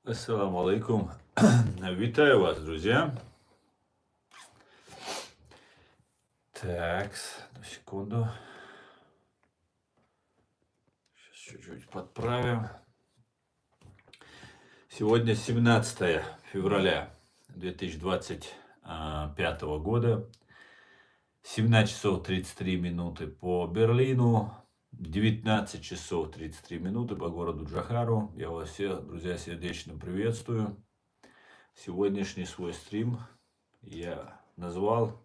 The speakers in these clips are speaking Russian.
Ассаламу алейкум. Витаю вас, друзья. Так, одну секунду. Сейчас чуть-чуть подправим. Сегодня 17 февраля 2025 года. 17 часов 33 минуты по Берлину. 19 часов 33 минуты по городу Джохару. Я вас всех, друзья, сердечно приветствую. Сегодняшний свой стрим я назвал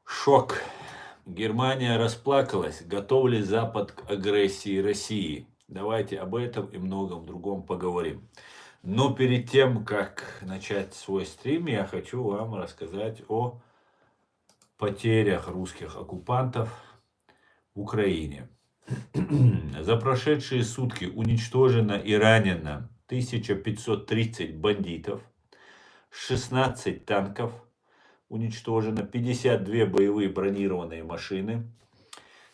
«Шок». Германия расплакалась. Готов ли Запад к агрессии России? Давайте об этом и многом другом поговорим. Но перед тем, как начать свой стрим, я хочу вам рассказать о потерях русских оккупантов в Украине. За прошедшие сутки уничтожено и ранено 1530 бандитов, 16 танков уничтожено, 52 боевые бронированные машины,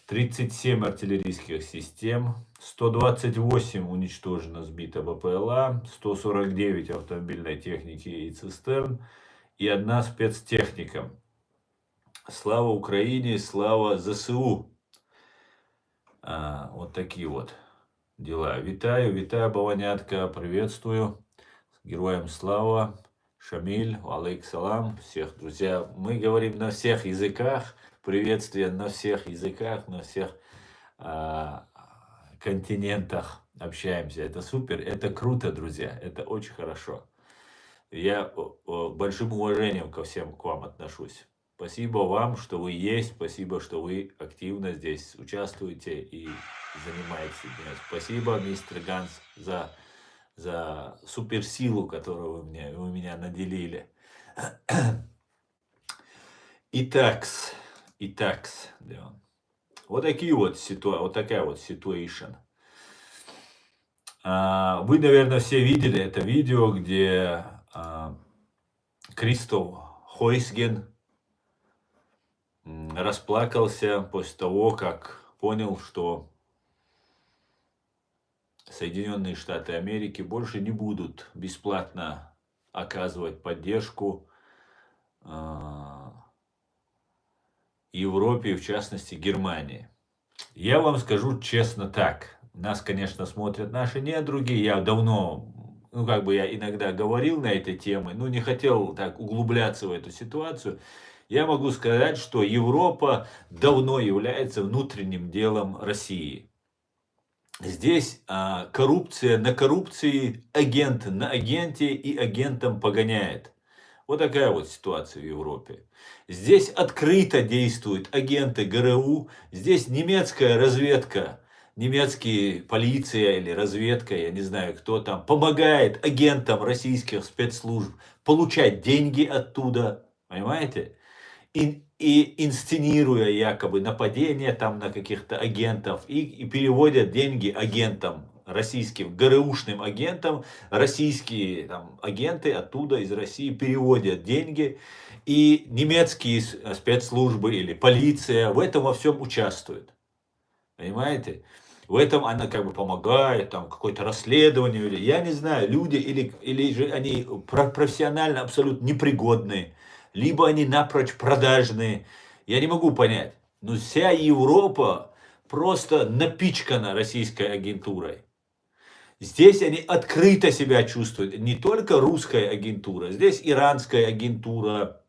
37 артиллерийских систем, 128 уничтожено, сбито БПЛА, 149 автомобильной техники и цистерн и 1 спецтехника. Слава Украине, слава ЗСУ. Вот такие вот дела. Витаю, Баванятка, приветствую. Героям слава. Шамиль, алейк салам. Всех, друзья. Мы говорим на всех языках. Приветствие на всех языках, на всех континентах общаемся. Это супер, это круто, друзья. Это очень хорошо. Я большим уважением ко всем к вам отношусь. Спасибо вам, что вы есть. Спасибо, что вы активно здесь участвуете и занимаетесь. Спасибо, мистер Ганс, за суперсилу, которую вы меня наделили. Итак, да. Вот такая вот ситуация. Вы, наверное, все видели это видео, где Кристоф Хойсген расплакался после того, как понял, что Соединенные Штаты Америки больше не будут бесплатно оказывать поддержку Европе, в частности Германии. Я вам скажу честно так. Нас, конечно, смотрят наши недруги. Я давно, я иногда говорил на эти темы, но не хотел так углубляться в эту ситуацию. Я могу сказать, что Европа давно является внутренним делом России. Здесь коррупция на коррупции, агент на агенте и агентом погоняет. Вот такая вот ситуация в Европе. Здесь открыто действуют агенты ГРУ, здесь немецкая разведка, немецкие полиция или разведка, я не знаю кто там, помогает агентам российских спецслужб получать деньги оттуда, понимаете? И инсценируя якобы нападение там на каких-то агентов и переводят деньги агентам, российским ГРУшным агентам, российские там агенты оттуда из России переводят деньги, и немецкие спецслужбы или полиция в этом во всем участвуют. Понимаете? В этом она как бы помогает, там какое-то расследование, или я не знаю, люди или же они профессионально абсолютно непригодные, либо они напрочь продажные. Я не могу понять. Но вся Европа просто напичкана российской агентурой. Здесь они открыто себя чувствуют. Не только русская агентура, здесь иранская агентура,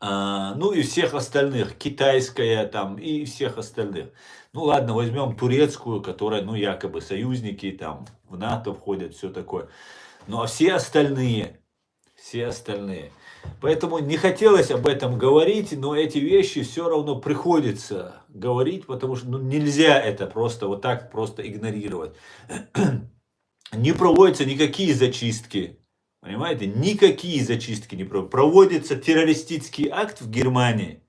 ну и всех остальных, китайская там и всех остальных. Ну ладно, возьмем турецкую, которая, ну якобы союзники там в НАТО входят, все такое. Ну а все остальные. Поэтому не хотелось об этом говорить, но эти вещи все равно приходится говорить, потому что нельзя это просто вот так просто игнорировать. Не проводятся никакие зачистки. Понимаете? Никакие зачистки не проводятся. Проводится террористический акт в Германии.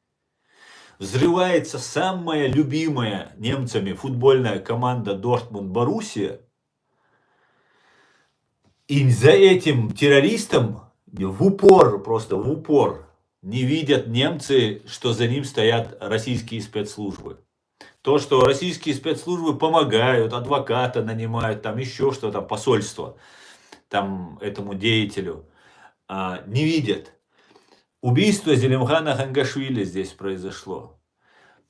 Взрывается самая любимая немцами футбольная команда Дортмунд Боруссия. И за этим террористом в упор не видят немцы, что за ним стоят российские спецслужбы. То, что российские спецслужбы помогают, адвоката нанимают, там еще что-то, посольство, там этому деятелю, не видят. Убийство Зелимхана Хангашвили здесь произошло.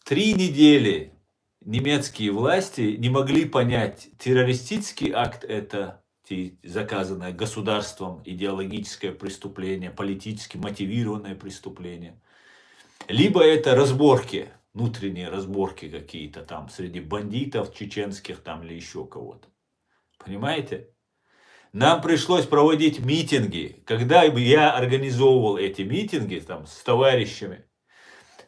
3 недели немецкие власти не могли понять, террористический акт это заказанное государством идеологическое преступление, политически мотивированное преступление, либо это разборки, внутренние разборки какие-то там среди бандитов чеченских там или еще кого-то. Понимаете? Нам пришлось проводить митинги. Когда я организовывал эти митинги там, с товарищами,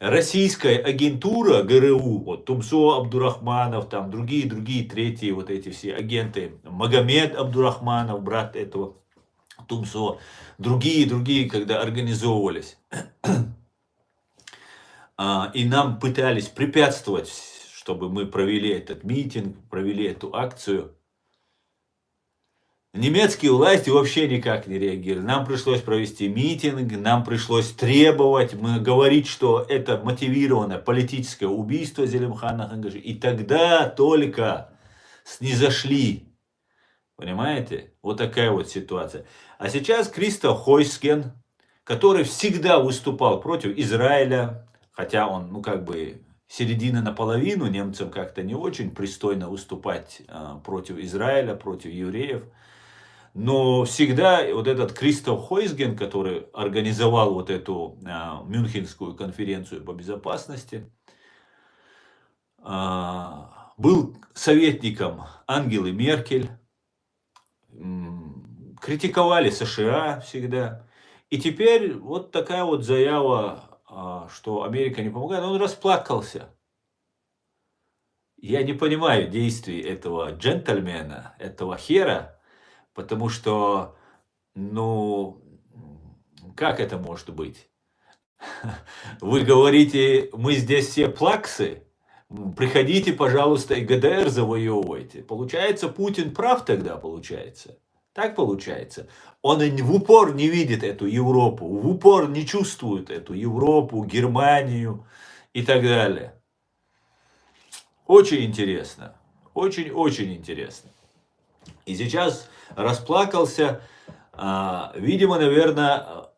российская агентура ГРУ, вот Тумсо Абдурахманов, там другие, третьи, вот эти все агенты, Магомед Абдурахманов, брат этого Тумсо, другие, когда организовывались, и нам пытались препятствовать, чтобы мы провели этот митинг, провели эту акцию. Немецкие власти вообще никак не реагировали. Нам пришлось провести митинг, нам пришлось требовать, говорить, что это мотивированное политическое убийство Зелимхана Хангашвили. И тогда только снизошли. Понимаете? Вот такая вот ситуация. А сейчас Кристоф Хойсген, который всегда выступал против Израиля, хотя он, середина наполовину, немцам как-то не очень пристойно выступать против Израиля, против евреев. Но всегда вот этот Кристоф Хойсген, который организовал вот эту Мюнхенскую конференцию по безопасности, был советником Ангелы Меркель, критиковали США всегда. И теперь вот такая вот заява, что Америка не помогает, он расплакался. Я не понимаю действий этого джентльмена, этого хера, потому что, как это может быть? Вы говорите, мы здесь все плаксы, приходите, пожалуйста, и ГДР завоевывайте. Получается, Путин прав тогда, получается. Так получается. Он в упор не видит эту Европу, в упор не чувствует эту Европу, Германию и так далее. Очень интересно. Очень-очень интересно. И сейчас расплакался, видимо, наверное,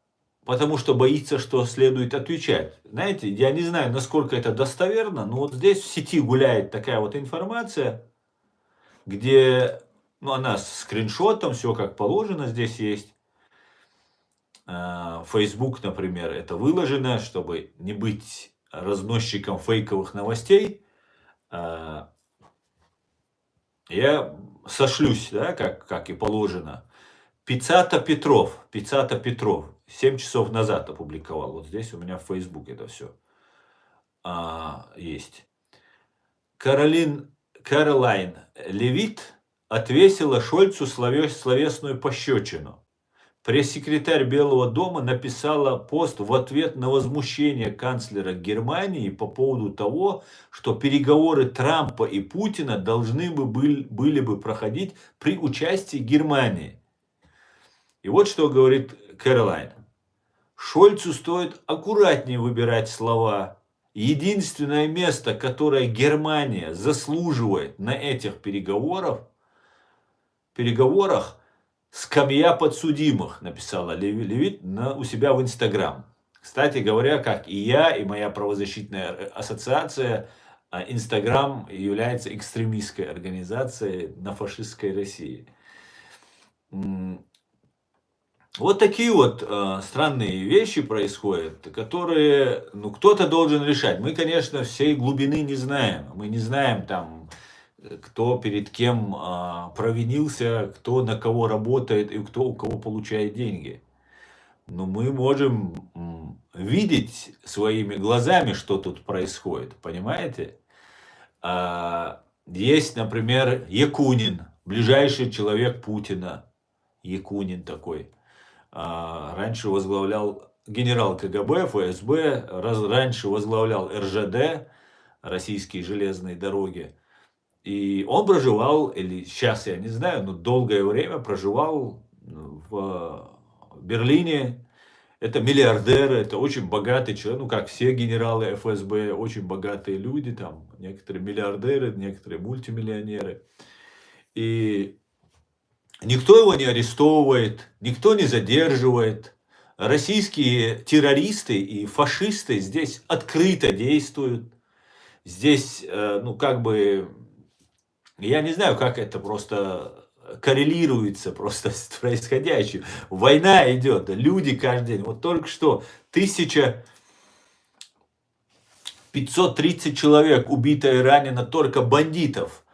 потому что боится, что следует отвечать. Знаете, я не знаю, насколько это достоверно, но вот здесь в сети гуляет такая вот информация, где, она с скриншотом, все как положено здесь есть. Facebook, например, это выложено, чтобы не быть разносчиком фейковых новостей. Я сошлюсь, да, как и положено. Пиццата Петров, 7 часов назад опубликовал. Вот здесь у меня в Facebook это все есть. Каролайн Левит отвесила Шольцу словесную пощечину. Пресс-секретарь Белого дома написала пост в ответ на возмущение канцлера Германии по поводу того, что переговоры Трампа и Путина должны были бы проходить при участии Германии. И вот что говорит Каролайн. Шольцу стоит аккуратнее выбирать слова. Единственное место, которое Германия заслуживает на этих переговорах, скамья подсудимых, написала Левит у себя в Инстаграм. Кстати говоря, как и я, и моя правозащитная ассоциация, Инстаграм является экстремистской организацией на фашистской России. Вот такие вот странные вещи происходят, которые, кто-то должен решать. Мы, конечно, всей глубины не знаем. Мы не знаем там, кто перед кем провинился, кто на кого работает и кто у кого получает деньги. Но мы можем видеть своими глазами, что тут происходит, понимаете? Есть, например, Якунин, ближайший человек Путина. Якунин такой. Раньше возглавлял генерал КГБ, ФСБ, раньше возглавлял РЖД, российские железные дороги. И он проживал, или сейчас я не знаю, но долгое время проживал в Берлине. Это миллиардеры, это очень богатые человек, ну как все генералы ФСБ, очень богатые люди, там некоторые миллиардеры, некоторые мультимиллионеры. И никто его не арестовывает, никто не задерживает. Российские террористы и фашисты здесь открыто действуют. Здесь, ну как бы, я не знаю, как это просто коррелируется просто с происходящим. Война идет, люди каждый день. Вот только что 1530 человек убито и ранено только бандитов.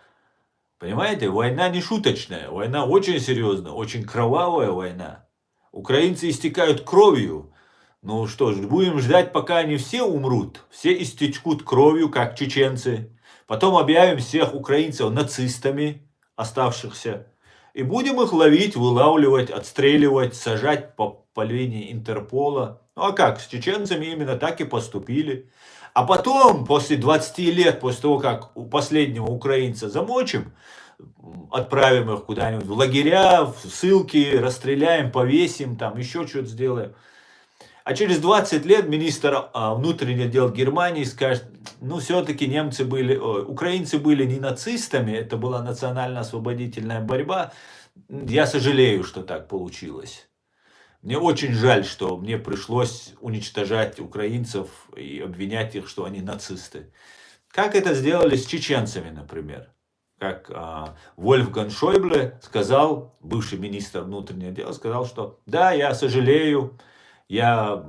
Понимаете, война не шуточная, война очень серьезная, очень кровавая война. Украинцы истекают кровью. Ну что ж, будем ждать, пока они все умрут. Все истечкут кровью, как чеченцы. Потом объявим всех украинцев нацистами, оставшихся. И будем их ловить, вылавливать, отстреливать, сажать по линии Интерпола. Ну а как, с чеченцами именно так и поступили. А потом, после 20 лет, после того, как у последнего украинца замочим, отправим их куда-нибудь в лагеря, в ссылки, расстреляем, повесим, там еще что-то сделаем. А через 20 лет министр внутренних дел Германии скажет, ну все-таки украинцы были не нацистами, это была национально-освободительная борьба. Я сожалею, что так получилось. Мне очень жаль, что мне пришлось уничтожать украинцев и обвинять их, что они нацисты. Как это сделали с чеченцами, например. Как Вольфганг Шойбле сказал, бывший министр внутренних дел, сказал, что да, я сожалею, я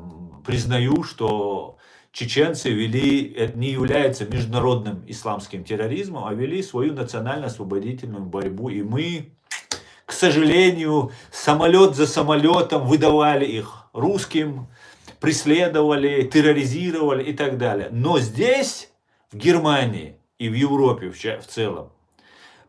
признаю, что чеченцы не являются международным исламским терроризмом, а вели свою национально-освободительную борьбу. И мы, к сожалению, самолет за самолетом выдавали их русским, преследовали, терроризировали и так далее. Но здесь, в Германии и в Европе в целом,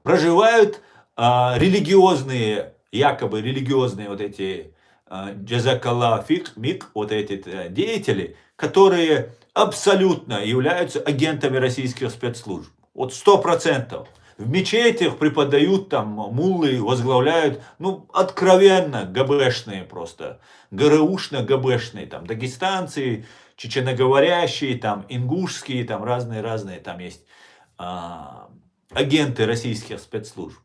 проживают религиозные, якобы религиозные вот эти джазакалла фик, вот эти деятели, которые абсолютно являются агентами российских спецслужб. Вот 100%. В мечетях преподают, там муллы возглавляют, ну, откровенно ГБшные просто, ГРУшно-ГБшные, там, дагестанцы, чеченоговорящие, там, ингушские, там, разные, там есть агенты российских спецслужб.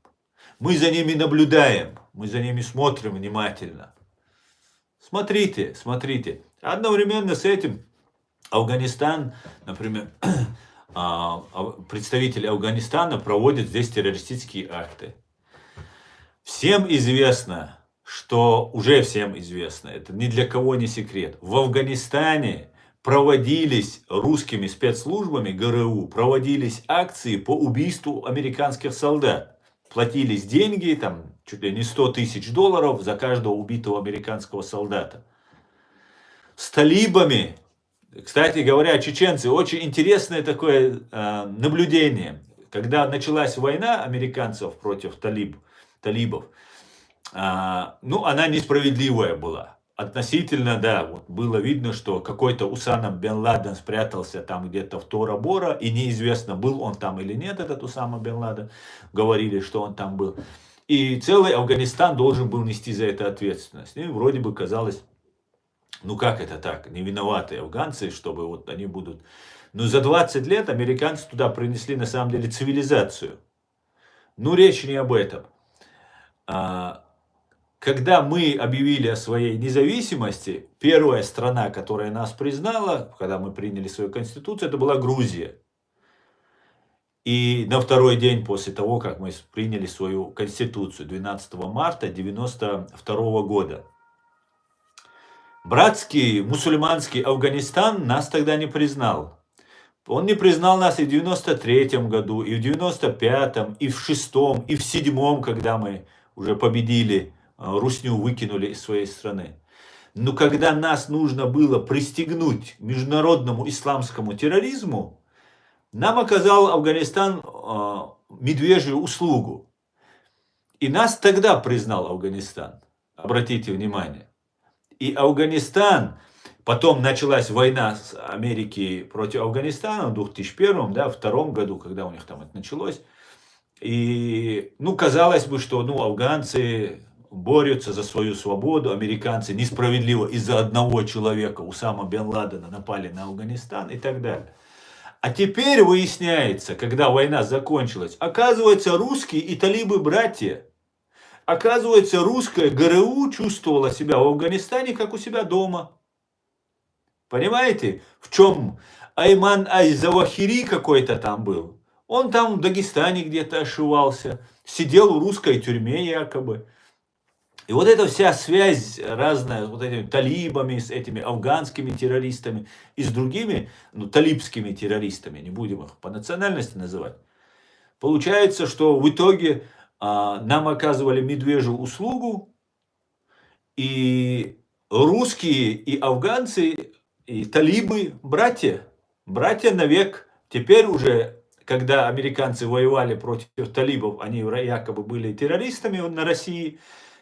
Мы за ними наблюдаем, мы за ними смотрим внимательно. Смотрите, смотрите. Одновременно с этим Афганистан, например, представители Афганистана проводят здесь террористические акты. Всем известно, уже всем известно, это ни для кого не секрет, в Афганистане проводились русскими спецслужбами ГРУ, проводились акции по убийству американских солдат. Платились деньги, там чуть ли не 100 тысяч долларов за каждого убитого американского солдата. С талибами, кстати говоря, чеченцы, очень интересное такое наблюдение. Когда началась война американцев против талибов, ну, она несправедливая была. Относительно, да, вот было видно, что какой-то Усама бен Ладен спрятался там где-то в Тора-Бора, и неизвестно, был он там или нет, этот Усама бен Ладен. Говорили, что он там был. И целый Афганистан должен был нести за это ответственность. И вроде бы казалось, ну как это так, не виноваты афганцы, чтобы вот они будут... Но за 20 лет американцы туда принесли на самом деле цивилизацию. Ну речь не об этом. Когда мы объявили о своей независимости, первая страна, которая нас признала, когда мы приняли свою конституцию, это была Грузия. И на второй день после того, как мы приняли свою конституцию, 12 марта 1992 года. Братский мусульманский Афганистан нас тогда не признал. Он не признал нас и в 93 году, и в 95-м, и в 6-м, и в 7-м, когда мы уже победили, русню выкинули из своей страны. Но когда нас нужно было пристегнуть к международному исламскому терроризму, нам оказал Афганистан медвежью услугу. И нас тогда признал Афганистан. Обратите внимание. И Афганистан, потом началась война с Америки против Афганистана в 2001, да, в 2002 году, когда у них там это началось. И, ну, казалось бы, что, ну, афганцы, борются за свою свободу, американцы несправедливо из-за одного человека, Усама бен Ладена, напали на Афганистан и так далее. А теперь выясняется, когда война закончилась, оказывается, русские и талибы братья. Оказывается, русская ГРУ чувствовала себя в Афганистане, как у себя дома. Понимаете, в чем Айман Ай-Завахири какой-то там был? Он там в Дагестане где-то ошивался, сидел в русской тюрьме якобы. И вот эта вся связь разная с вот этими талибами, с этими афганскими террористами и с другими, талибскими террористами, не будем их по национальности называть. Получается, что в итоге нам оказывали медвежью услугу, и русские, и афганцы, и талибы братья навек. Теперь уже, когда американцы воевали против талибов, они якобы были террористами на России.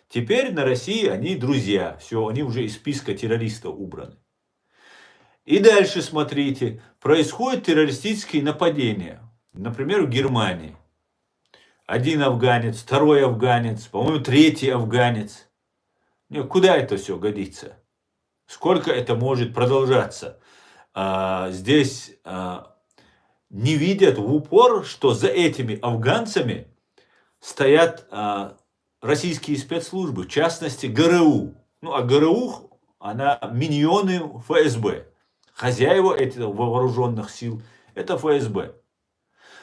Теперь на России они друзья. Все, они уже из списка террористов убраны. И дальше смотрите. Происходят террористические нападения. Например, в Германии. Один афганец, второй афганец, по-моему, третий афганец. Куда это все годится? Сколько это может продолжаться? Здесь не видят в упор, что за этими афганцами стоят российские спецслужбы, в частности ГРУ. А ГРУ, она миньоны ФСБ. Хозяева этих вооруженных сил, это ФСБ.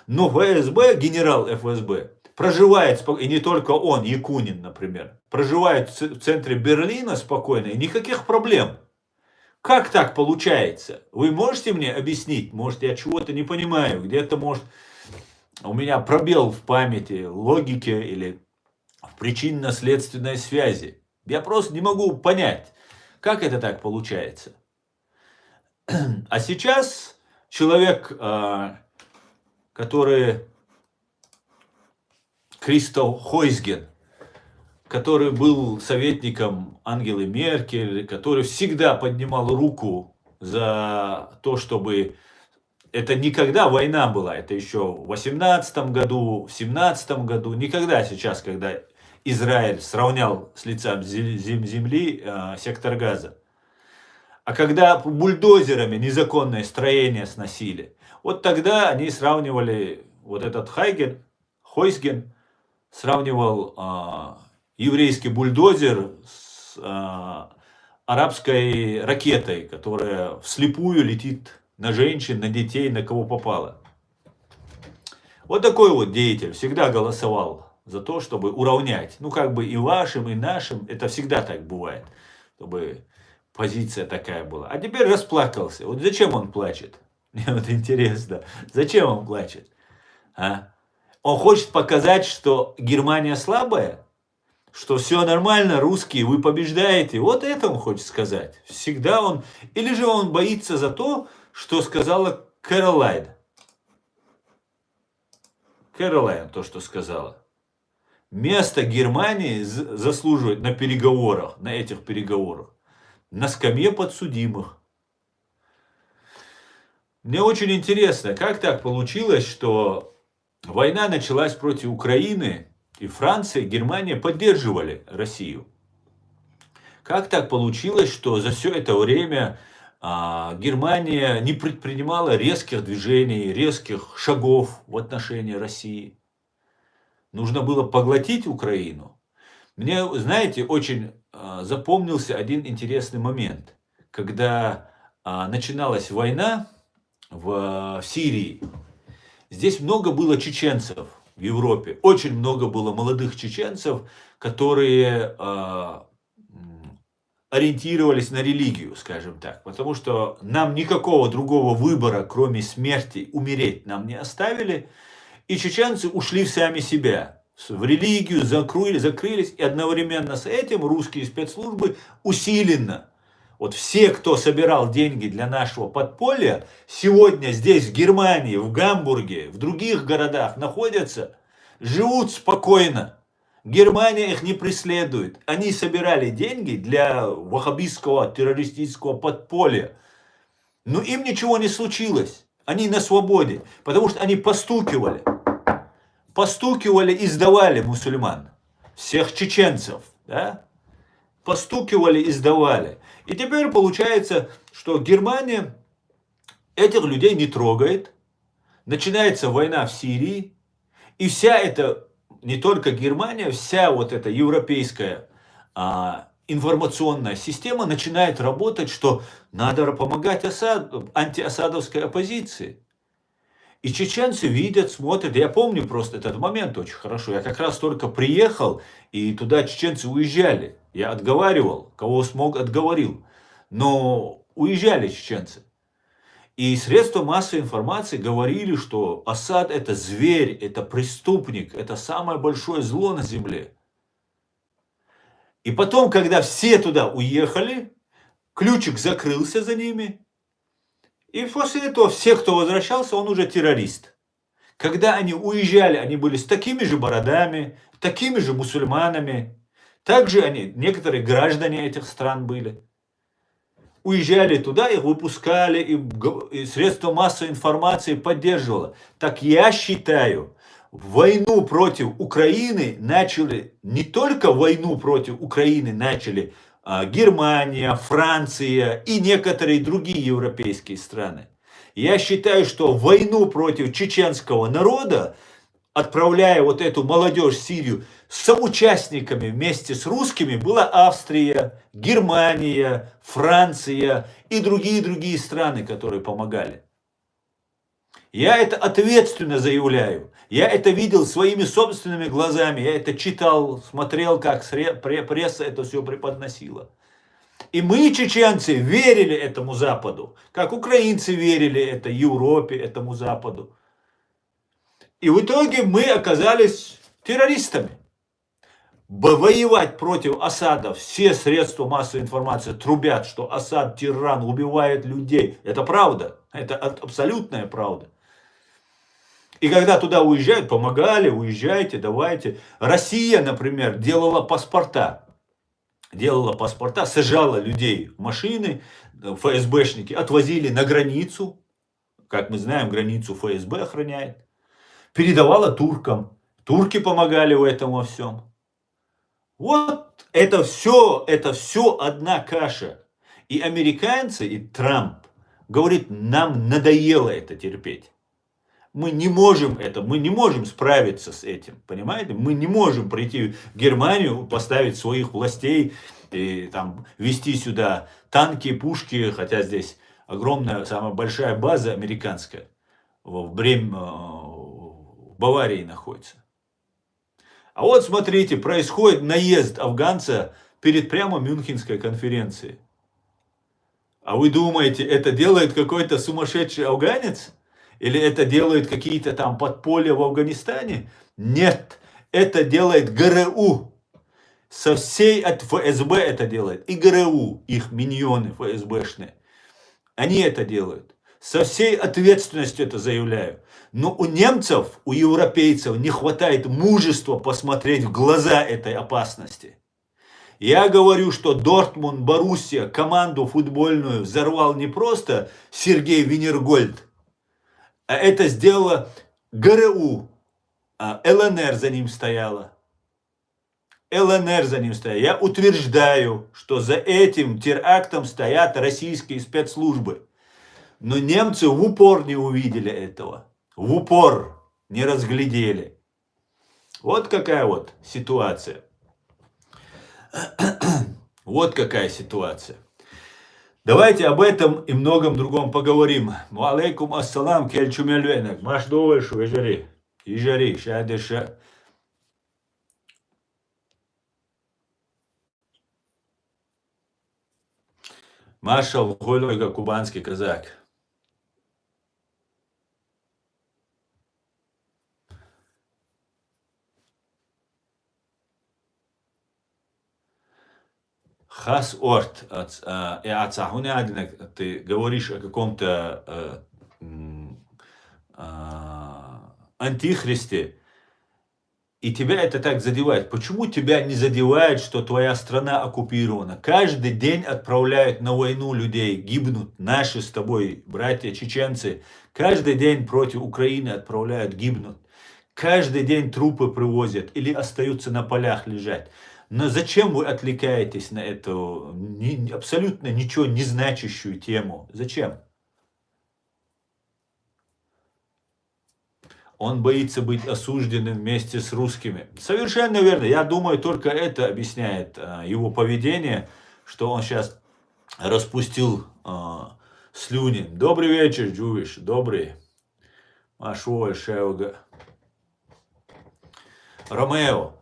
Но ФСБ, генерал ФСБ, проживает, и не только он, Якунин, например, проживает в центре Берлина спокойно, и никаких проблем. Как так получается? Вы можете мне объяснить? Может, я чего-то не понимаю, где-то, может, у меня пробел в памяти, логике или в причинно-следственной связи. Я просто не могу понять, как это так получается. А сейчас человек, который Кристоф Хойсген, который был советником Ангелы Меркель, который всегда поднимал руку за то, чтобы... Это никогда война была, это еще в 18 году, в 17 году, никогда сейчас, когда Израиль сравнял с лица земли сектор Газа. А когда бульдозерами незаконное строение сносили, вот тогда они сравнивали, вот этот Хойсген сравнивал еврейский бульдозер с арабской ракетой, которая вслепую летит на женщин, на детей, на кого попало. Вот такой вот деятель всегда голосовал за то, чтобы уравнять. Как бы и вашим, и нашим. Это всегда так бывает. Чтобы позиция такая была. А теперь расплакался. Вот зачем он плачет? Мне вот интересно. Зачем он плачет? Он хочет показать, что Германия слабая? Что все нормально, русские, вы побеждаете. Вот это он хочет сказать. Всегда он... Или же он боится за то, что сказала Кэролайн. Кэролайн то, что сказала. Место Германии заслуживает на переговорах, на этих переговорах. На скамье подсудимых. Мне очень интересно, как так получилось, что война началась против Украины, и Франция, и Германия поддерживали Россию. Как так получилось, что за все это время Германия не предпринимала резких движений, резких шагов в отношении России? Нужно было поглотить Украину. Мне, знаете, очень запомнился один интересный момент. Когда начиналась война в Сирии, здесь много было чеченцев в Европе. Очень много было молодых чеченцев, которые ориентировались на религию, скажем так. Потому что нам никакого другого выбора, кроме смерти, умереть нам не оставили. И чеченцы ушли в сами себя. В религию закрылись. И одновременно с этим русские спецслужбы усиленно. Вот все, кто собирал деньги для нашего подполья, сегодня здесь, в Германии, в Гамбурге, в других городах находятся, живут спокойно. Германия их не преследует. Они собирали деньги для ваххабистского террористического подполья. Но им ничего не случилось. Они на свободе. Потому что они постукивали. Постукивали и сдавали мусульман. Всех чеченцев. да, постукивали и сдавали. И теперь получается, что Германия этих людей не трогает, начинается война в Сирии, и вся эта, не только Германия, вся вот эта европейская информационная система начинает работать, что надо помогать антиасадовской оппозиции. И чеченцы видят, смотрят. Я помню просто этот момент очень хорошо. Я как раз только приехал, и туда чеченцы уезжали. Я отговаривал, кого смог, отговорил. Но уезжали чеченцы. И средства массовой информации говорили, что Асад это зверь, это преступник, это самое большое зло на земле. И потом, когда все туда уехали, ключик закрылся за ними. И после этого все, кто возвращался, он уже террорист. Когда они уезжали, они были с такими же бородами, такими же мусульманами. Также они, некоторые граждане этих стран были. Уезжали туда, их выпускали, и средства массовой информации поддерживало. Так я считаю, войну против Украины начали, не только войну против Украины начали Германия, Франция и некоторые другие европейские страны. Я считаю, что войну против чеченского народа, отправляя вот эту молодежь в Сирию, соучастниками вместе с русскими была Австрия, Германия, Франция и другие страны, которые помогали. Я это ответственно заявляю. Я это видел своими собственными глазами. Я это читал, смотрел, как пресса это все преподносила. И мы, чеченцы, верили этому Западу, как украинцы верили это Европе, этому Западу. И в итоге мы оказались террористами. Воевать против Асада, все средства массовой информации трубят, что Асад тиран, убивает людей. Это правда, это абсолютная правда. И когда туда уезжают, помогали, уезжайте, давайте. Россия, например, делала паспорта, сажала людей в машины, ФСБшники отвозили на границу, как мы знаем, границу ФСБ охраняет, передавала туркам, турки помогали в этом во всем. Вот это все одна каша. И американцы, и Трамп говорит, нам надоело это терпеть. Мы не можем справиться с этим, понимаете? Мы не можем прийти в Германию, поставить своих властей, и там везти сюда танки, пушки, хотя здесь огромная, самая большая база американская в Баварии находится. А вот смотрите, происходит наезд афганца перед прямо Мюнхенской конференцией. А вы думаете, это делает какой-то сумасшедший афганец? Или это делают какие-то там подполья в Афганистане? Нет, это делает ГРУ. Со всей от ФСБ это делает. И ГРУ, их миньоны ФСБшные. Они это делают. Со всей ответственностью это заявляю. Но у немцев, у европейцев не хватает мужества посмотреть в глаза этой опасности. Я говорю, что Дортмунд, Боруссия, команду футбольную взорвал не просто Сергей Винергольд, а это сделала ГРУ, ЛНР за ним стояла. Я утверждаю, что за этим терактом стоят российские спецслужбы. Но немцы в упор не увидели этого. В упор не разглядели. Вот какая вот ситуация. Вот какая ситуация. Давайте об этом и многом другом поговорим. Алейкум ассалам, кельчумельвенек. Маш довольшу, ежари, шадеша. Маршал Хольга, кубанский казак. Хас орт, ты говоришь о каком-то антихристе, и тебя это так задевает. Почему тебя не задевает, что твоя страна оккупирована? Каждый день отправляют на войну людей, гибнут наши с тобой братья чеченцы. Каждый день против Украины отправляют, гибнут. Каждый день трупы привозят или остаются на полях лежать. Но зачем вы отвлекаетесь на эту абсолютно ничего не значащую тему? Зачем? Он боится быть осужденным вместе с русскими. Совершенно верно. Я думаю, только это объясняет его поведение, что он сейчас распустил слюни. Добрый вечер, Джувиш. Добрый. Машуа, Шелга. Ромео.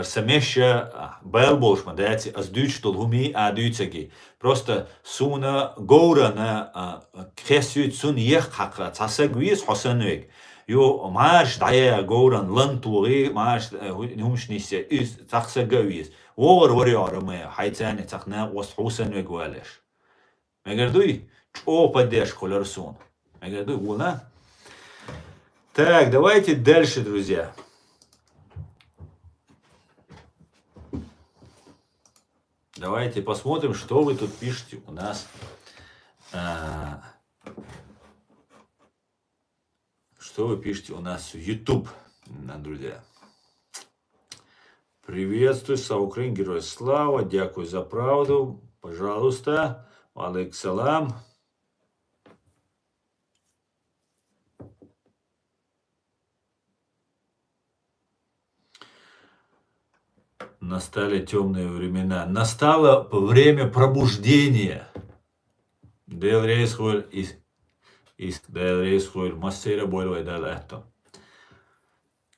Самеша Бел Болшман, дайте аздюч толгуми адюцаги. Просто суна гоура на кресют сун ех хакра цасагвис хосанвек. Ё маш дая гоуран лантури маш хумшнисе из цахсагавис. Вор вариараме хайцане цахна was хусанвек валеш. Мегардуй чо поддержь холерсун. Мегардуй вона. Так, давайте дальше, друзья. Давайте посмотрим, что вы тут пишете у нас. Что вы пишете у нас в YouTube, друзья. Приветствую, слава Украине, герой слава, дякую за правду. Пожалуйста, алейк салам. Настали темные времена. Настало время пробуждения.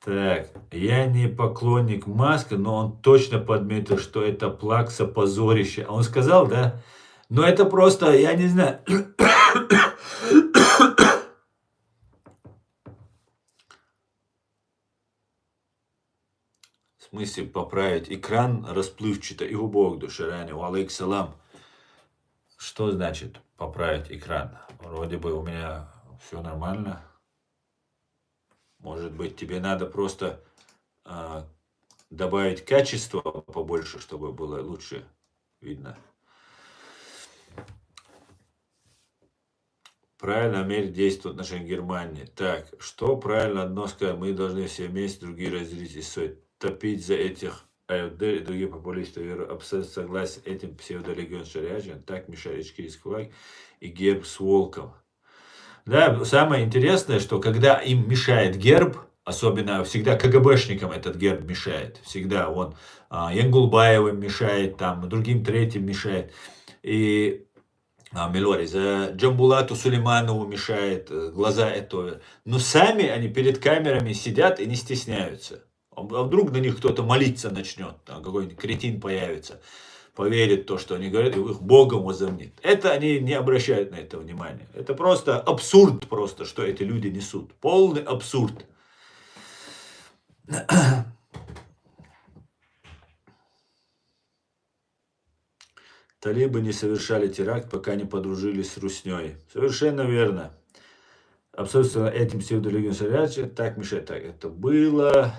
Так, я не поклонник Маска, но он точно подметил, что это плакса позорище. А он сказал, да? Но это просто, я не знаю. В смысле поправить экран расплывчато и убог душаране. Алейк салам. Что значит поправить экран? Вроде бы у меня все нормально. Может быть, тебе надо просто добавить качество побольше, чтобы было лучше видно. Правильно Америка действует в отношении Германии. Так, что правильно одно сказать? Мы должны все вместе, другие разделить и стоит топить за этих АФД и другие популисты. Веру абсолютно согласен с этим псевдолегион Шаряжин. Так мешает ичкерийский флаг и герб с волком. Да, самое интересное, что когда им мешает герб, особенно всегда КГБшникам этот герб мешает. Всегда он Янгулбаевым мешает, там, другим третьим мешает. И за Джамбулату Сулейманову мешает, глаза это. Но сами они перед камерами сидят и не стесняются. А вдруг на них кто-то молиться начнет, какой-нибудь кретин появится, поверит в то, что они говорят, и их Богом возомнит. Это они не обращают на это внимания. Это просто абсурд, просто, что эти люди несут. Полный абсурд. Талибы не совершали теракт, пока не подружились с русней. Совершенно верно. Абсолютно этим псевдолегион Шаряжин так мешает. Так, это было...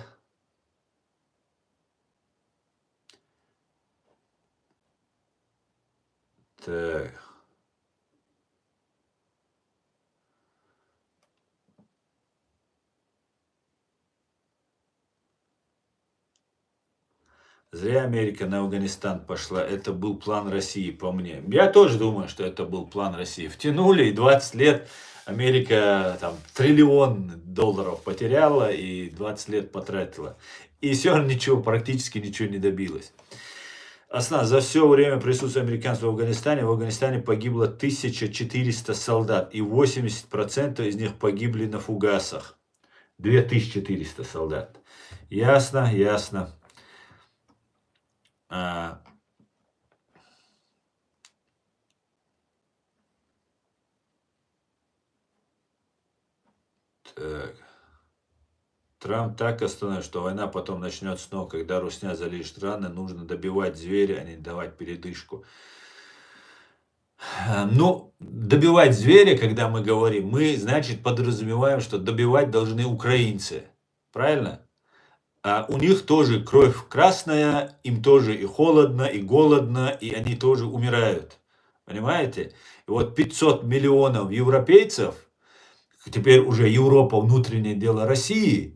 Так. Зря Америка на Афганистан пошла. Это был план России, по мне. Я тоже думаю, что это был план России. Втянули, и 20 лет Америка там $1 триллион потеряла и 20 лет потратила. И все равно ничего, практически ничего не добилась. За все время присутствия американцев в Афганистане погибло 1400 солдат. И 80% из них погибли на фугасах. 2400 солдат. Ясно, ясно. Так. Трамп так остановил, что война потом начнется снова, когда русня залезет страны, нужно добивать зверя, а не давать передышку. Ну, добивать зверя, когда мы говорим, мы, значит, подразумеваем, что добивать должны украинцы. Правильно? А у них тоже кровь красная, им тоже и холодно, и голодно, и они тоже умирают. Понимаете? И вот 500 миллионов европейцев, теперь уже Европа внутреннее дело России,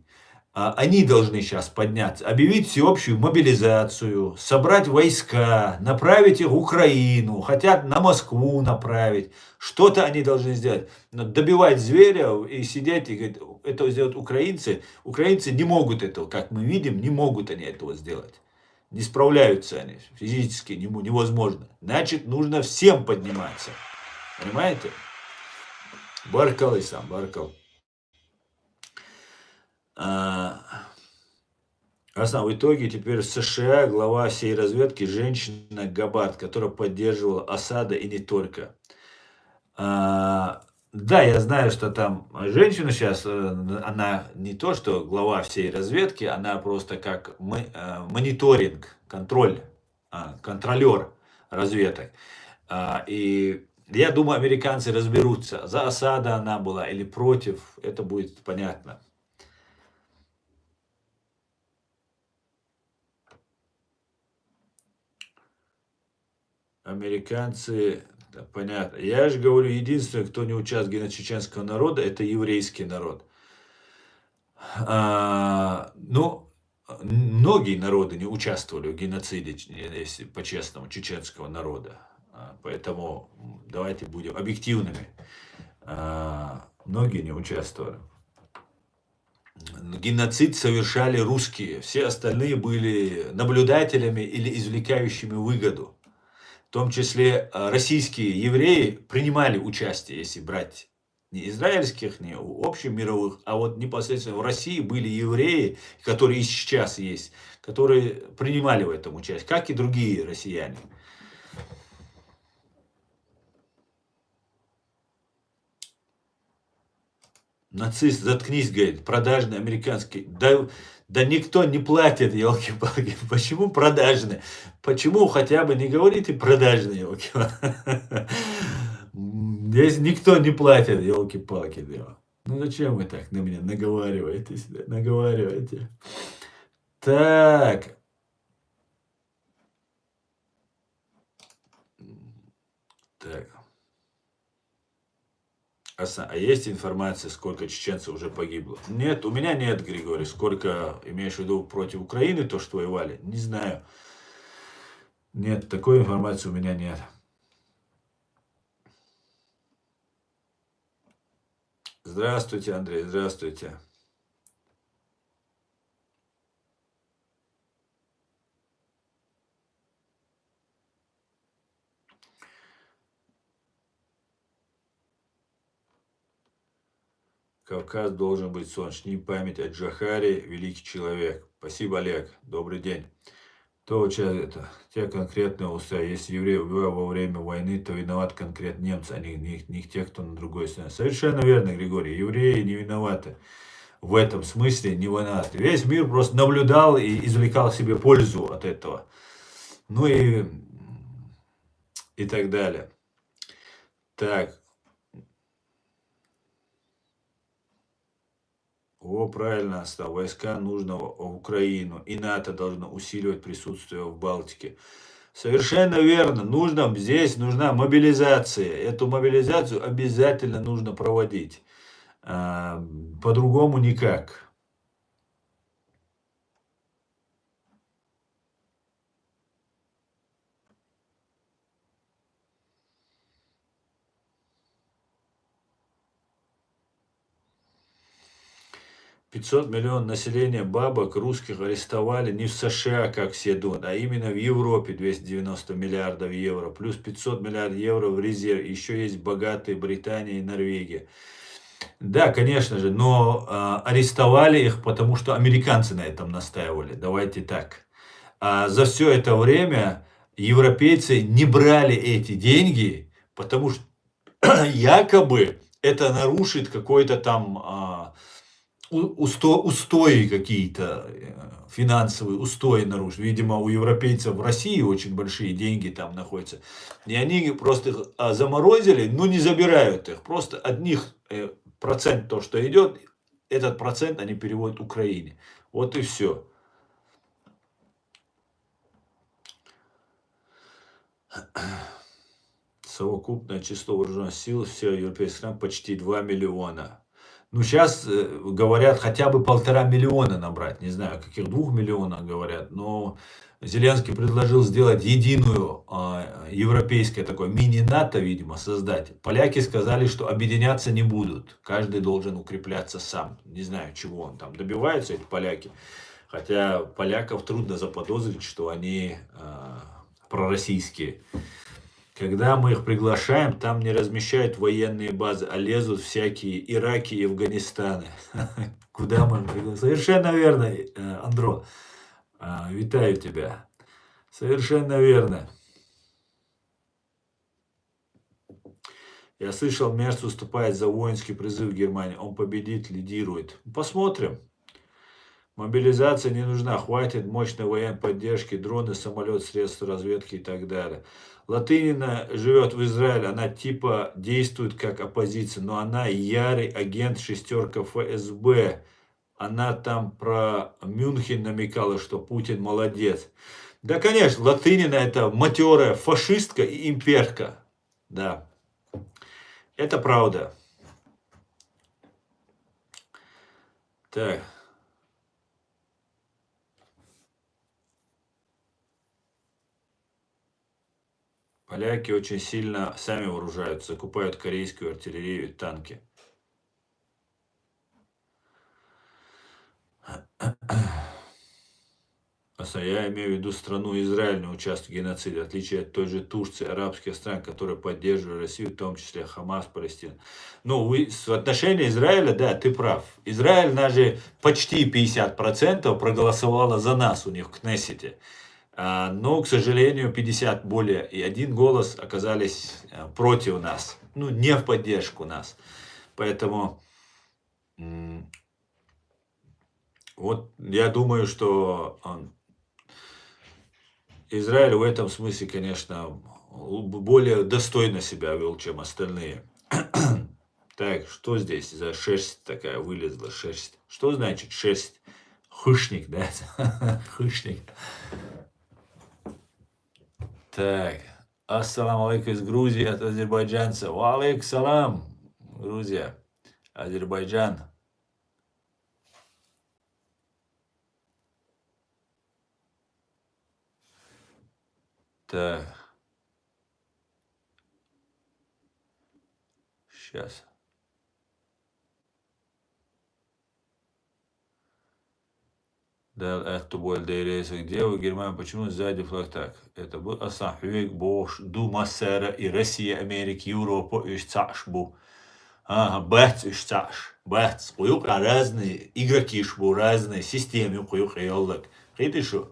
Они должны сейчас подняться, объявить всеобщую мобилизацию, собрать войска, направить их в Украину, хотят на Москву направить. Что-то они должны сделать. Но добивать зверя и сидеть и говорить, это сделают украинцы. Украинцы не могут этого, как мы видим, не могут они этого сделать. Не справляются они физически, невозможно. Значит, нужно всем подниматься. Понимаете? Баркал и сам, баркал. В итоге теперь в США глава всей разведки женщина Габбард, которая поддерживала Асада и не только. Да, я знаю, что там женщина сейчас, она не то, что глава всей разведки, она просто как мониторинг, контролер разведок. И я думаю, американцы разберутся, за Асада она была или против, это будет понятно. Американцы, да, понятно. Я же говорю, единственный, кто не участвует в геноциде чеченского народа, это еврейский народ. Многие народы не участвовали в геноциде, если по-честному, чеченского народа. Поэтому давайте будем объективными. Многие не участвовали. Геноцид совершали русские. Все остальные были наблюдателями или извлекающими выгоду. В том числе российские евреи принимали участие, если брать не израильских, не общемировых, а вот непосредственно в России были евреи, которые и сейчас есть, которые принимали в этом участие, как и другие россияне. Нацист, заткнись, говорит, продажный американский. Да никто не платит, елки-палки. Почему продажный? Почему хотя бы не говорите продажный, елки-палки? Здесь никто не платит, елки-палки. Ну зачем вы так на меня наговариваете? Так. Так. А есть информация, сколько чеченцев уже погибло? Нет, у меня нет, Григорий. Сколько, имеешь в виду, против Украины, то, что воевали? Не знаю. Нет, такой информации у меня нет. Здравствуйте, Андрей, здравствуйте. Кавказ должен быть солнечный. Память о Джахаре, великий человек. Спасибо, Олег. Добрый день. То это, те конкретные условия. Если евреи убивают во время войны, то виноват конкретно немцы, а не те, кто на другой стороне. Совершенно верно, Григорий. Евреи не виноваты. В этом смысле не виноваты. Весь мир просто наблюдал и извлекал себе пользу от этого. Ну и так далее. Так. Правильно, стал. Войска нужно в Украину. И НАТО должно усиливать присутствие в Балтике. Совершенно верно. Здесь нужна мобилизация. Эту мобилизацию обязательно нужно проводить. По-другому никак. $500 миллионов населения бабок русских арестовали не в США, как все думают, а именно в Европе 290 миллиардов евро, плюс 500 миллиардов евро в резерв. Еще есть богатые Британия и Норвегия. Да, конечно же, но арестовали их, потому что американцы на этом настаивали. Давайте так. За все это время европейцы не брали эти деньги, потому что якобы это нарушит какой-то там устои какие-то, финансовые устои нарушить. Видимо, у европейцев в России очень большие деньги там находятся. И они просто их заморозили, но не забирают их. Просто от них процент то, что идет, этот процент они переводят Украине. Вот и все. Совокупное число вооруженных сил всех европейских стран почти 2 миллиона. Ну, сейчас говорят хотя бы 1,5 миллиона набрать. Не знаю, каких 2 миллионов говорят, но Зеленский предложил сделать единую европейское такое мини-НАТО, видимо, создать. Поляки сказали, что объединяться не будут. Каждый должен укрепляться сам. Не знаю, чего он там добивается, эти поляки. Хотя поляков трудно заподозрить, что они пророссийские. Когда мы их приглашаем, там не размещают военные базы, а лезут всякие Ираки и Афганистаны. Куда мы их приглашаем? Совершенно верно, Андро. Витаю тебя. Совершенно верно. Я слышал, Мерц выступает за воинский призыв в Германии. Он победит, лидирует. Посмотрим. Мобилизация не нужна. Хватит мощной военной поддержки, дроны, самолет, средства разведки и так далее. Латынина живет в Израиле. Она типа действует как оппозиция, но она ярый агент шестерка ФСБ. Она там про Мюнхен намекала, что Путин молодец. Да, конечно, Латынина это матерая фашистка и имперка. Да, это правда. Так. Поляки очень сильно сами вооружаются, закупают корейскую артиллерию и танки. Я имею в виду страну Израиль не участвует в геноциде, в отличие от той же Турции, арабских стран, которые поддерживают Россию, в том числе Хамас, Палестину. Ну, в отношении Израиля, да, ты прав. Израиль даже почти 50% проголосовало за нас у них в Кнессете. Но, к сожалению, 50 более и 1 голос оказались против нас. Ну, не в поддержку нас. Поэтому вот я думаю, что Израиль в этом смысле, конечно, более достойно себя вел, чем остальные. Так, что здесь за шерсть такая вылезла? Шерсть. Что значит шерсть? Хышник, да? Хышник. Так. Ассаламу алейкум из Грузии от азербайджанца. Ва алейкум салам. Грузия. Азербайджан. Так. Сейчас. Да, это боль дейрейса. Где вы, Германия? Почему сзади флаг так? Это был Асахвик, Бош, Дума, Сера и Россия, Америка, Европа, Ишцашбу. Ага, Бэц, Ишцаш. Бэц. Куюк, а разные игроки шбу, разные системы, куюк, и оллак. Видишь, что?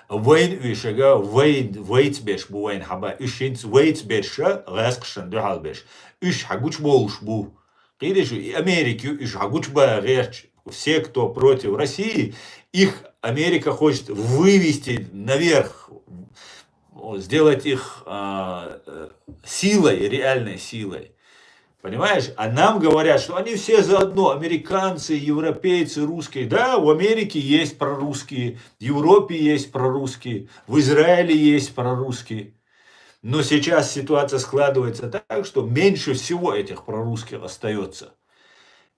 Вейн вишага, вейт беш бу вейн хаба, ишинц вейт беша, ласкшан духал беш. Иш хагуч болш бу. Видишь, и Америки, иш хагуч ба реч. Все, кто против России, их Америка хочет вывести наверх, сделать их силой, реальной силой. Понимаешь? А нам говорят, что они все заодно, американцы, европейцы, русские. Да, в Америке есть прорусские, в Европе есть прорусские, в Израиле есть прорусские. Но сейчас ситуация складывается так, что меньше всего этих прорусских остается.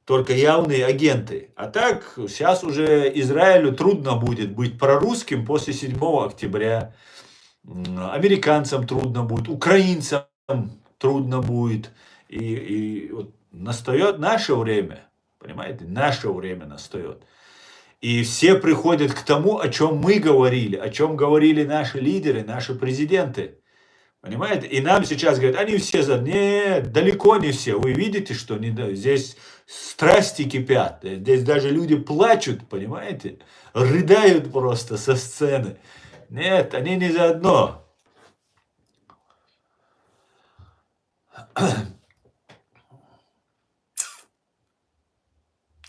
Только явные агенты. А так, сейчас уже Израилю трудно будет быть прорусским после 7 октября. Американцам трудно будет, украинцам трудно будет. И вот настает наше время, понимаете, наше время настает. И все приходят к тому, о чем мы говорили, о чем говорили наши лидеры, наши президенты. Понимаете? И нам сейчас говорят, они все за... Нет, далеко не все. Вы видите, что здесь страсти кипят. Здесь даже люди плачут, понимаете? Рыдают просто со сцены. Нет, они не заодно.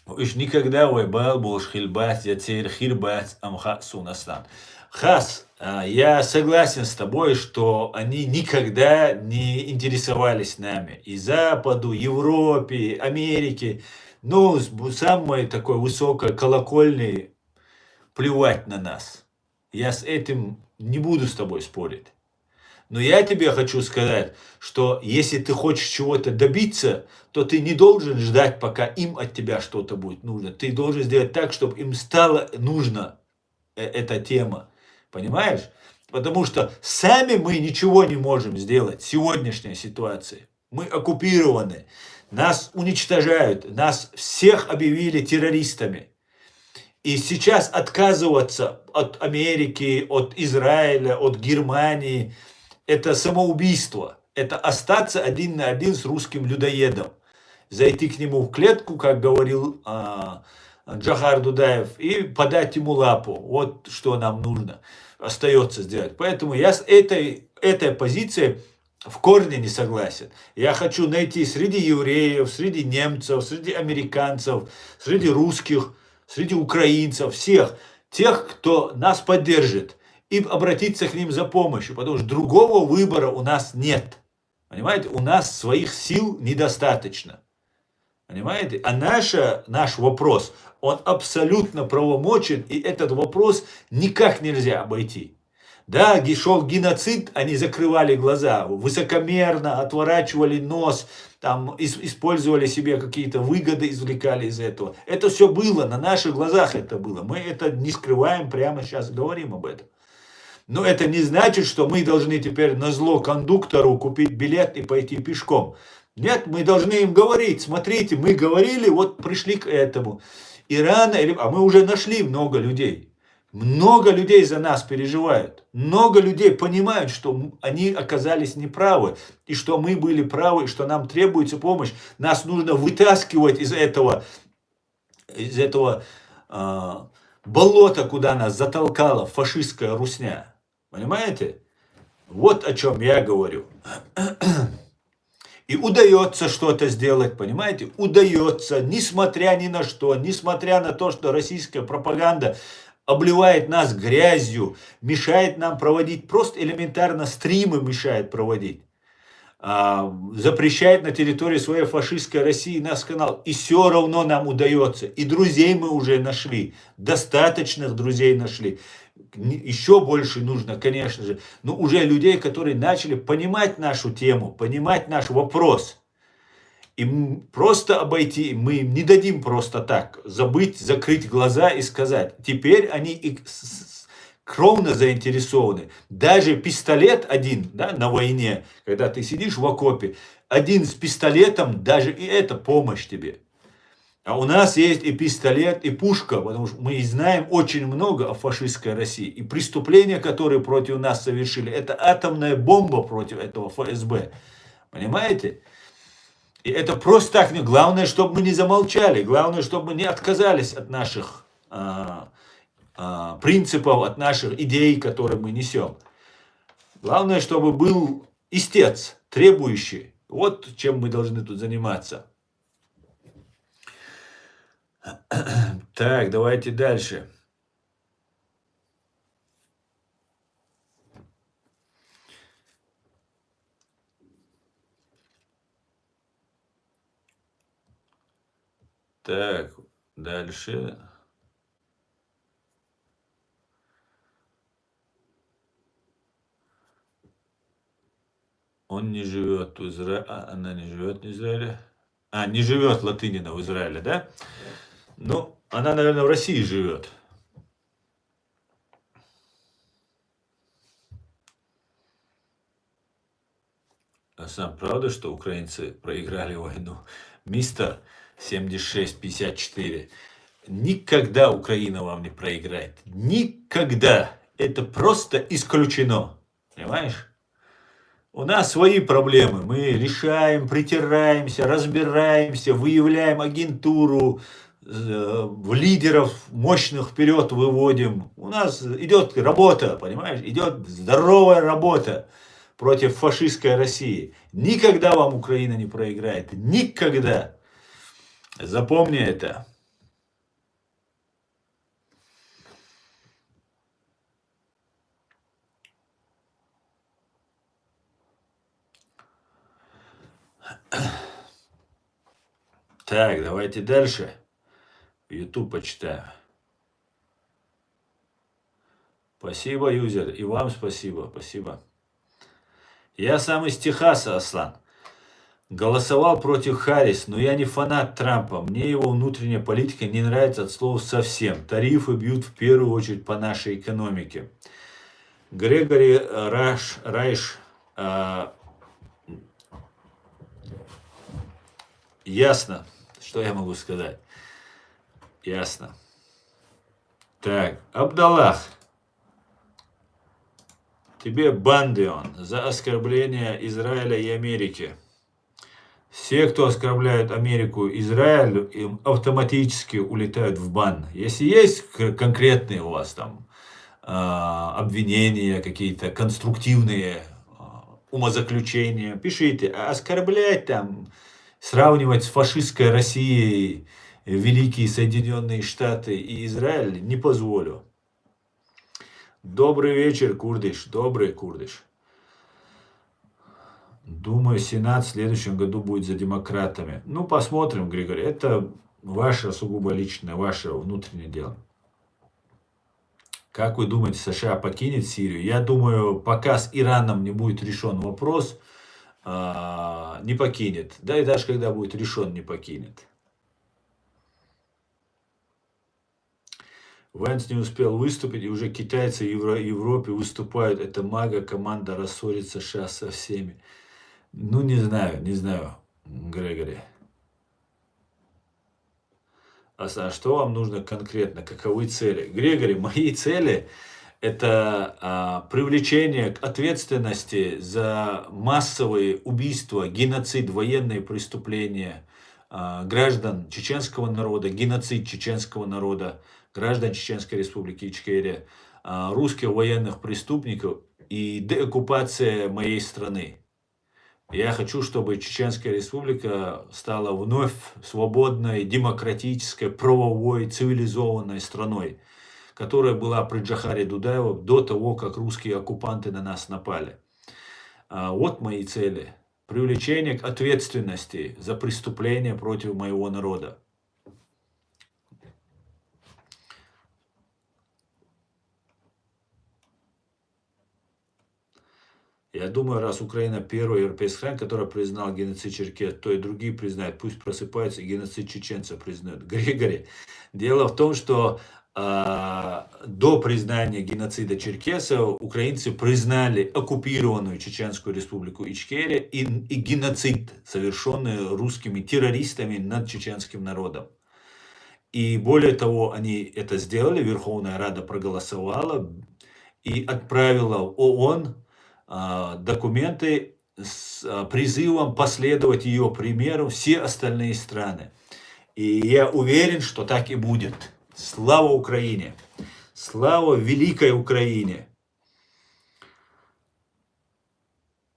Уж никогда уйбал был шхильбат, я теперь хирбат амха сунастан. Хас, я согласен с тобой, что они никогда не интересовались нами. И Западу, Европе, Америке. Ну, самой такой высокой колокольной плевать на нас. Я с этим не буду с тобой спорить. Но я тебе хочу сказать, что если ты хочешь чего-то добиться, то ты не должен ждать, пока им от тебя что-то будет нужно. Ты должен сделать так, чтобы им стало нужно эта тема. Понимаешь? Потому что сами мы ничего не можем сделать в сегодняшней ситуации. Мы оккупированы, нас уничтожают, нас всех объявили террористами. И сейчас отказываться от Америки, от Израиля, от Германии, это самоубийство. Это остаться один на один с русским людоедом. Зайти к нему в клетку, как говорил Джохар Дудаев, и подать ему лапу. Вот что нам нужно. Остается сделать. Поэтому я с этой позицией в корне не согласен. Я хочу найти среди евреев, среди немцев, среди американцев, среди русских, среди украинцев, всех тех, кто нас поддержит, и обратиться к ним за помощью, потому что другого выбора у нас нет. Понимаете, у нас своих сил недостаточно. Понимаете? А наш вопрос, он абсолютно правомочен, и этот вопрос никак нельзя обойти. Да, шел геноцид, они закрывали глаза, высокомерно отворачивали нос, там использовали себе какие-то выгоды, извлекали из этого. Это все было, на наших глазах это было. Мы это не скрываем, прямо сейчас говорим об этом. Но это не значит, что мы должны теперь назло кондуктору купить билет и пойти пешком. Нет, мы должны им говорить, смотрите, мы говорили, вот пришли к этому. И рано, а мы уже нашли много людей. Много людей за нас переживают. Много людей понимают, что они оказались неправы. И что мы были правы, и что нам требуется помощь. Нас нужно вытаскивать из этого болота, куда нас затолкала фашистская русня. Понимаете? Вот о чем я говорю. И удается что-то сделать, понимаете? Удается, несмотря ни на что, несмотря на то, что российская пропаганда обливает нас грязью, мешает нам проводить, просто элементарно стримы мешает проводить, запрещает на территории своей фашистской России наш канал. И все равно нам удается. И друзей мы уже нашли, достаточных друзей нашли. Еще больше нужно, конечно же, но уже людей, которые начали понимать нашу тему, понимать наш вопрос. И просто обойти, мы им не дадим просто так забыть, закрыть глаза и сказать. Теперь они кровно заинтересованы. Даже пистолет один, да, на войне, когда ты сидишь в окопе, один с пистолетом, даже и это помощь тебе. А у нас есть и пистолет, и пушка, потому что мы знаем очень много о фашистской России. И преступления, которые против нас совершили, это атомная бомба против этого ФСБ. Понимаете? И это просто так. Главное, чтобы мы не замолчали. Главное, чтобы мы не отказались от наших принципов, от наших идей, которые мы несем. Главное, чтобы был истец, требующий. Вот чем мы должны тут заниматься. Так, давайте дальше. Так, дальше. Он не живет в Израиле. Она не живет в Израиле. Не живет Латынина в Израиле, да? Ну, она, наверное, в России живет. А сам правда, что украинцы проиграли войну? Мистер 7654. Никогда Украина вам не проиграет. Никогда. Это просто исключено. Понимаешь? У нас свои проблемы. Мы решаем, притираемся, разбираемся, выявляем агентуру, в лидеров мощных вперед выводим. У нас идет работа, понимаешь? Идет здоровая работа против фашистской России. Никогда вам Украина не проиграет. Никогда. Запомни это. Так, давайте дальше. YouTube почитаем. Спасибо, юзер. И вам спасибо. Спасибо. Я сам из Техаса, Аслан. Голосовал против Харрис, но я не фанат Трампа. Мне его внутренняя политика не нравится от слова совсем. Тарифы бьют в первую очередь по нашей экономике. Грегори Райш. Ясно. Что я могу сказать? Ясно. Так, Абдаллах. Тебе бандион за оскорбление Израиля и Америки. Все, кто оскорбляют Америку и Израиль, им автоматически улетают в бан. Если есть конкретные у вас там обвинения, какие-то конструктивные умозаключения, пишите. А оскорблять там, сравнивать с фашистской Россией Великие Соединенные Штаты и Израиль не позволю. Добрый вечер, Курдыш. Добрый, Курдыш. Думаю, Сенат в следующем году будет за демократами. Ну, посмотрим, Григорий. Это ваше сугубо личное, ваше внутреннее дело. Как вы думаете, США покинет Сирию? Я думаю, пока с Ираном не будет решен вопрос, не покинет. Да и даже когда будет решен, не покинет. Вэнс не успел выступить, и уже китайцы в Европе выступают. Это мага, команда рассорится США со всеми. Ну, не знаю, Грегори. А что вам нужно конкретно? Каковы цели? Грегори, мои цели – это привлечение к ответственности за массовые убийства, геноцид, военные преступления граждан чеченского народа, геноцид чеченского народа, граждан Чеченской Республики Ичкерия, русских военных преступников и деоккупация моей страны. Я хочу, чтобы Чеченская Республика стала вновь свободной, демократической, правовой, цивилизованной страной, которая была при Джохаре Дудаеве до того, как русские оккупанты на нас напали. Вот мои цели. Привлечение к ответственности за преступления против моего народа. Я думаю, раз Украина первая европейская страна, которая признала геноцид черкесов, то и другие признают. Пусть просыпаются и геноцид чеченцев признают. Григорий, дело в том, что до признания геноцида черкесов украинцы признали оккупированную Чеченскую Республику Ичкерия и геноцид, совершенный русскими террористами над чеченским народом. И более того, они это сделали, Верховная Рада проголосовала и отправила в ООН документы с призывом последовать ее примеру все остальные страны. И я уверен, что так и будет. Слава Украине! Слава великой Украине!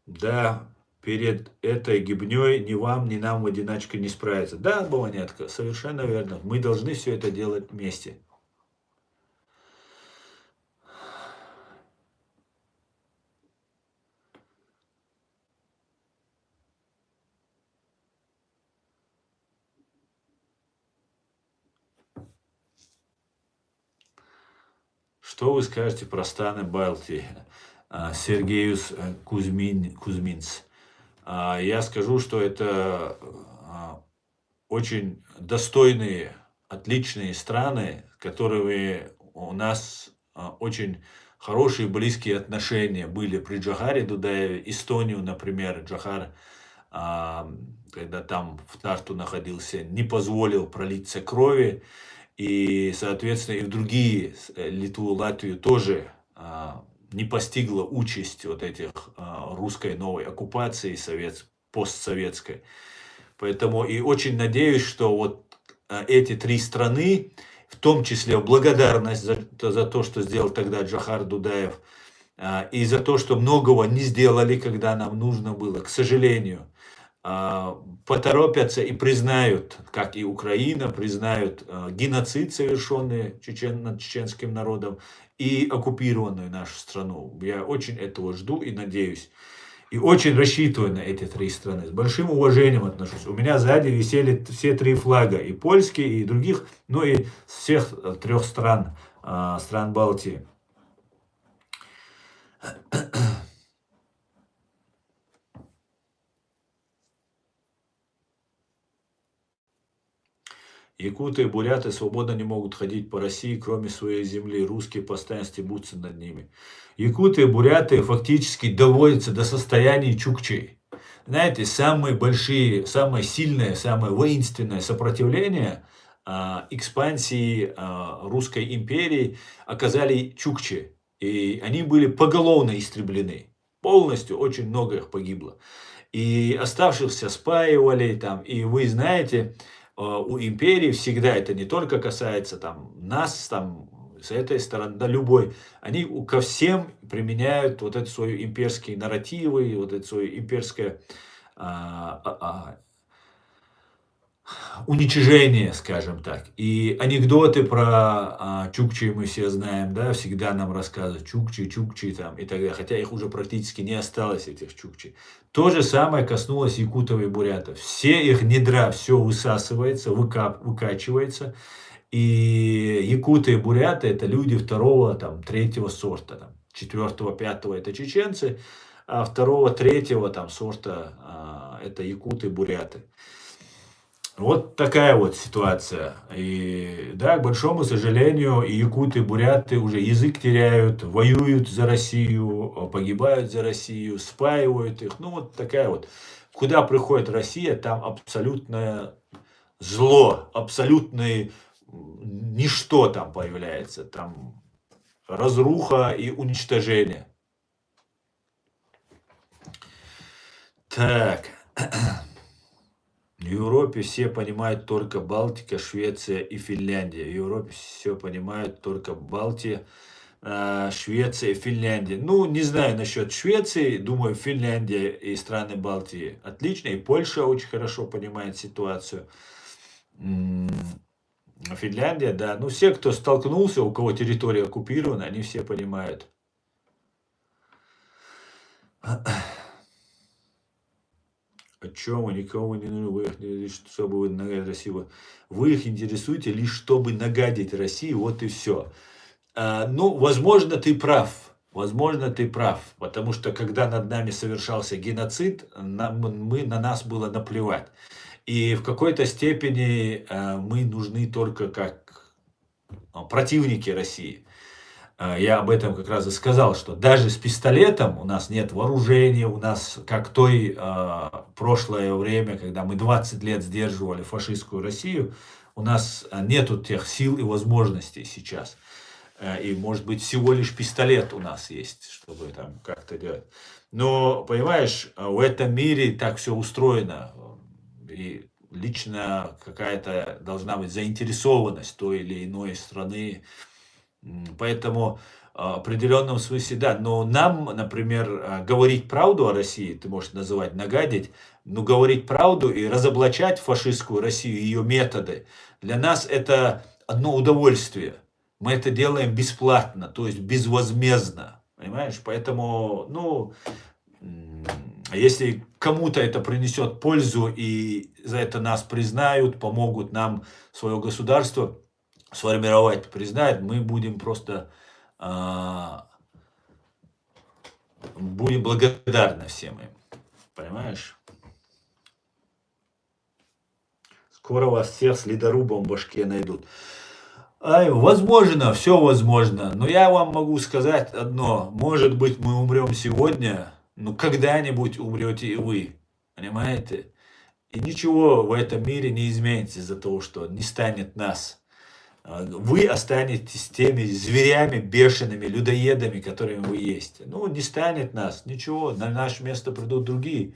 Да, перед этой гибней ни вам, ни нам в одиночку не справиться. Да, Баванятка, совершенно верно. Мы должны все это делать вместе. Что вы скажете про страны Балтии? Сергеюс Кузьминц. Я скажу, что это очень достойные, отличные страны, с которыми у нас очень хорошие, близкие отношения были при Джохаре Дудаеве. Эстонию, например, Джохар, когда там в Тарту находился, не позволил пролиться крови. И, соответственно, и в другие, Литву, Латвию тоже не постигла участь вот этих русской новой оккупации, постсоветской. Поэтому и очень надеюсь, что вот эти три страны, в том числе в благодарность за то, что сделал тогда Джохар Дудаев, и за то, что многого не сделали, когда нам нужно было, к сожалению, поторопятся и признают, как и Украина, признают геноцид, совершенный над чеченским народом, и оккупированную нашу страну. Я очень этого жду и надеюсь. И очень рассчитываю на эти три страны. С большим уважением отношусь. У меня сзади висели все три флага. И польские, и других, ну и всех трех стран, стран Балтии. Якуты и буряты свободно не могут ходить по России, кроме своей земли. Русские постоянно стебутся над ними. Якуты и буряты фактически доводятся до состояния чукчей. Знаете, самые большие, самое сильное, самое воинственное сопротивление экспансии Русской империи оказали чукчи. И они были поголовно истреблены. Полностью очень много их погибло. И оставшихся спаивали там. И вы знаете, у империи всегда, это не только касается там нас, там, с этой стороны, да, любой, они ко всем применяют вот это свои имперские нарративы, вот это свое имперское а, а, а, уничижение, скажем так. И анекдоты про чукчи мы все знаем, да, всегда нам рассказывают чукчи, чукчи там и так далее, хотя их уже практически не осталось, этих чукчи. То же самое коснулось якутов и бурятов. Все их недра, все высасывается, выкачивается. И якуты и буряты это люди второго, там, третьего сорта, там, четвертого, пятого это чеченцы, а второго, третьего там сорта это якуты, буряты. Вот такая вот ситуация. И да, к большому сожалению, и якуты, и буряты уже язык теряют, воюют за Россию, погибают за Россию, спаивают их. Ну, вот такая вот. Куда приходит Россия, там абсолютное зло, абсолютное ничто там появляется. Там разруха и уничтожение. Так. В Европе все понимают только Балтика, Швеция и Финляндия. В Европе все понимают только Балтия, Швеция и Финляндия. Ну, не знаю насчет Швеции, думаю, Финляндия и страны Балтии отлично. И Польша очень хорошо понимает ситуацию. Финляндия, да. Ну, все, кто столкнулся, у кого территория оккупирована, они все понимают. О чем вы? Никого не нужно, вы их лишь чтобы вы нагадить Россию. Вы их интересуете лишь чтобы нагадить России, вот и все. Ну, возможно, ты прав. Возможно, ты прав. Потому что, когда над нами совершался геноцид, на нас было наплевать. И в какой-то степени мы нужны только как противники России. Я об этом как раз и сказал, что даже с пистолетом у нас нет вооружения, у нас, как той прошлое время, когда мы 20 лет сдерживали фашистскую Россию, у нас нету тех сил и возможностей сейчас. И, может быть, всего лишь пистолет у нас есть, чтобы там как-то делать. Но, понимаешь, в этом мире так все устроено. И лично какая-то должна быть заинтересованность той или иной страны. Поэтому в определенном смысле, да. Но нам, например, говорить правду о России, ты можешь называть нагадить, но говорить правду и разоблачать фашистскую Россию, ее методы, для нас это одно удовольствие. Мы это делаем бесплатно, то есть безвозмездно. Понимаешь? Поэтому, ну, если кому-то это принесет пользу и за это нас признают, помогут нам свое государство сформировать, признают, мы будем просто будем благодарны всем им. Понимаешь? Скоро вас всех с ледорубом в башке найдут. Возможно, все возможно. Но я вам могу сказать одно. Может быть, мы умрем сегодня, но когда-нибудь умрете и вы. Понимаете? И ничего в этом мире не изменится из-за того, что не станет нас. Вы останетесь теми зверями, бешеными, людоедами, которыми вы есть. Ну, не станет нас, ничего, на наше место придут другие.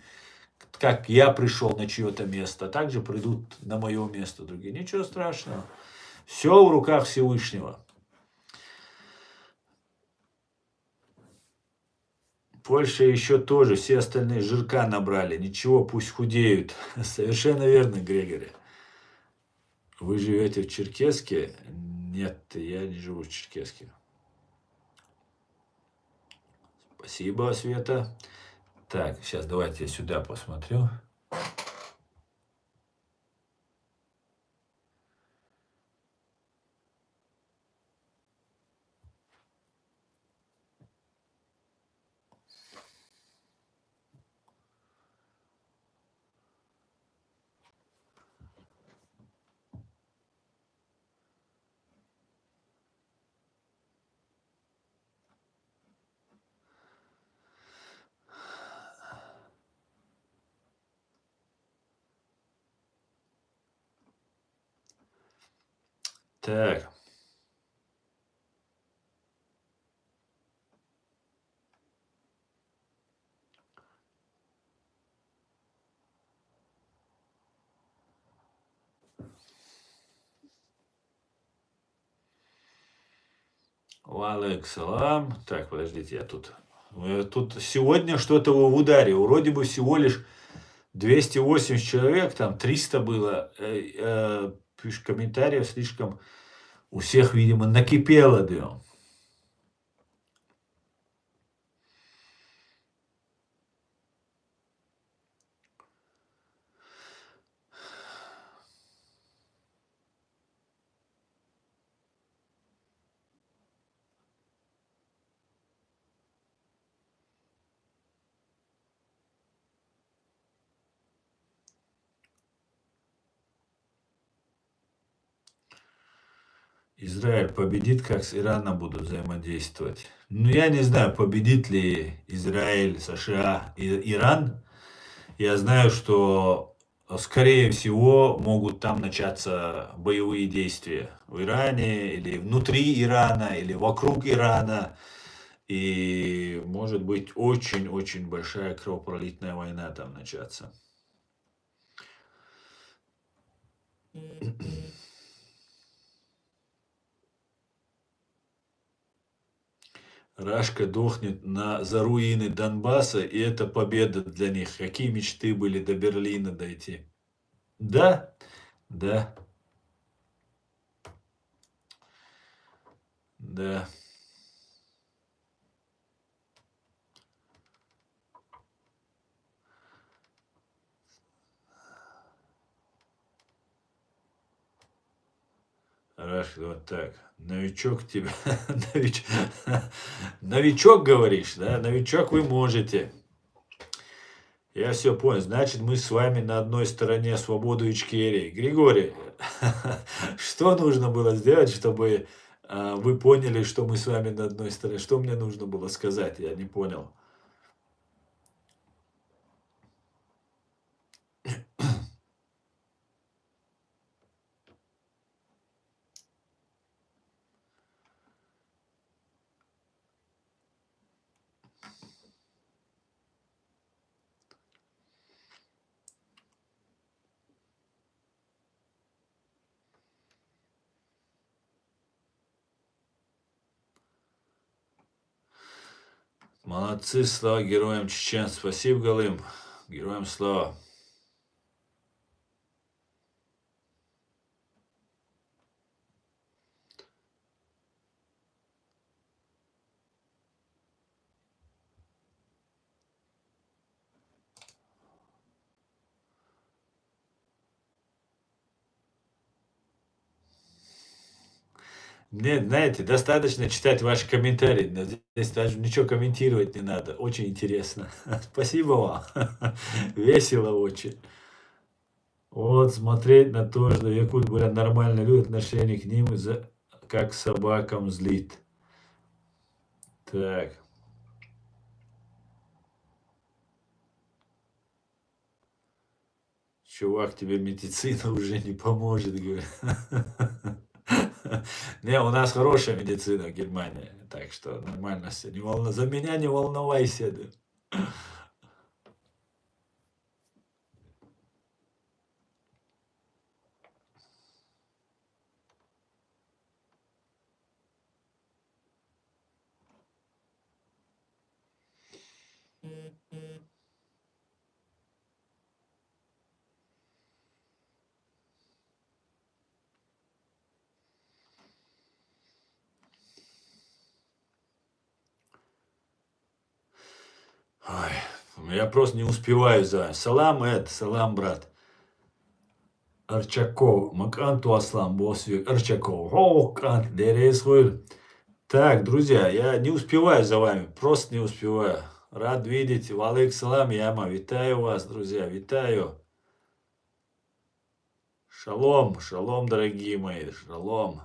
Как я пришел на чье-то место, так же придут на мое место другие. Ничего страшного. Все в руках Всевышнего. Польша еще тоже, все остальные жирка набрали. Ничего, пусть худеют. Совершенно верно, Грегори. Вы живете в Черкесске? Нет, я не живу в Черкесске. Спасибо, Света. Так, сейчас давайте я сюда посмотрю. Так. Валейкум салам. Так, подождите, я тут... Тут сегодня что-то в ударе. Вроде бы всего лишь 280 человек, там 300 было. Пишут комментариев слишком... У всех, видимо, накипело, да. Израиль победит, как с Ираном будут взаимодействовать. Ну, я не знаю, победит ли Израиль, США и Иран. Я знаю, что, скорее всего, могут там начаться боевые действия в Иране, или внутри Ирана, или вокруг Ирана. И может быть очень-очень большая кровопролитная война там начаться. Рашка дохнет за руины Донбасса, и это победа для них. Какие мечты были до Берлина дойти? Да, да, да. Рашка, вот так. Новичок тебя... Новичок, говоришь, да? Новичок вы можете. Я все понял. Значит, мы с вами на одной стороне свободу Ичкерии. Григорий, что нужно было сделать, чтобы вы поняли, что мы с вами на одной стороне? Что мне нужно было сказать? Я не понял. Молодцы, слава героям чечен. Спасибо, Галым. Героям слава. Мне, знаете, достаточно читать ваши комментарии. Здесь даже ничего комментировать не надо. Очень интересно. Спасибо вам. Весело очень. Вот смотреть на то, что якут были нормальные люди, отношение к ним как к собакам злит. Так. Чувак, тебе медицина уже не поможет, говорит. Не, у нас хорошая медицина в Германии, так что нормально все. За меня не волновайся. Ой, я просто не успеваю за. Салам, салам, брат. Арчаков, Маканту Аслам, Босвик, Арчаков, Хокант, Дересхуй. Так, друзья, я не успеваю за вами, просто не успеваю. Рад видеть. Валейк салам, яма. Витаю вас, друзья, витаю. Шалом, шалом, дорогие мои, шалом.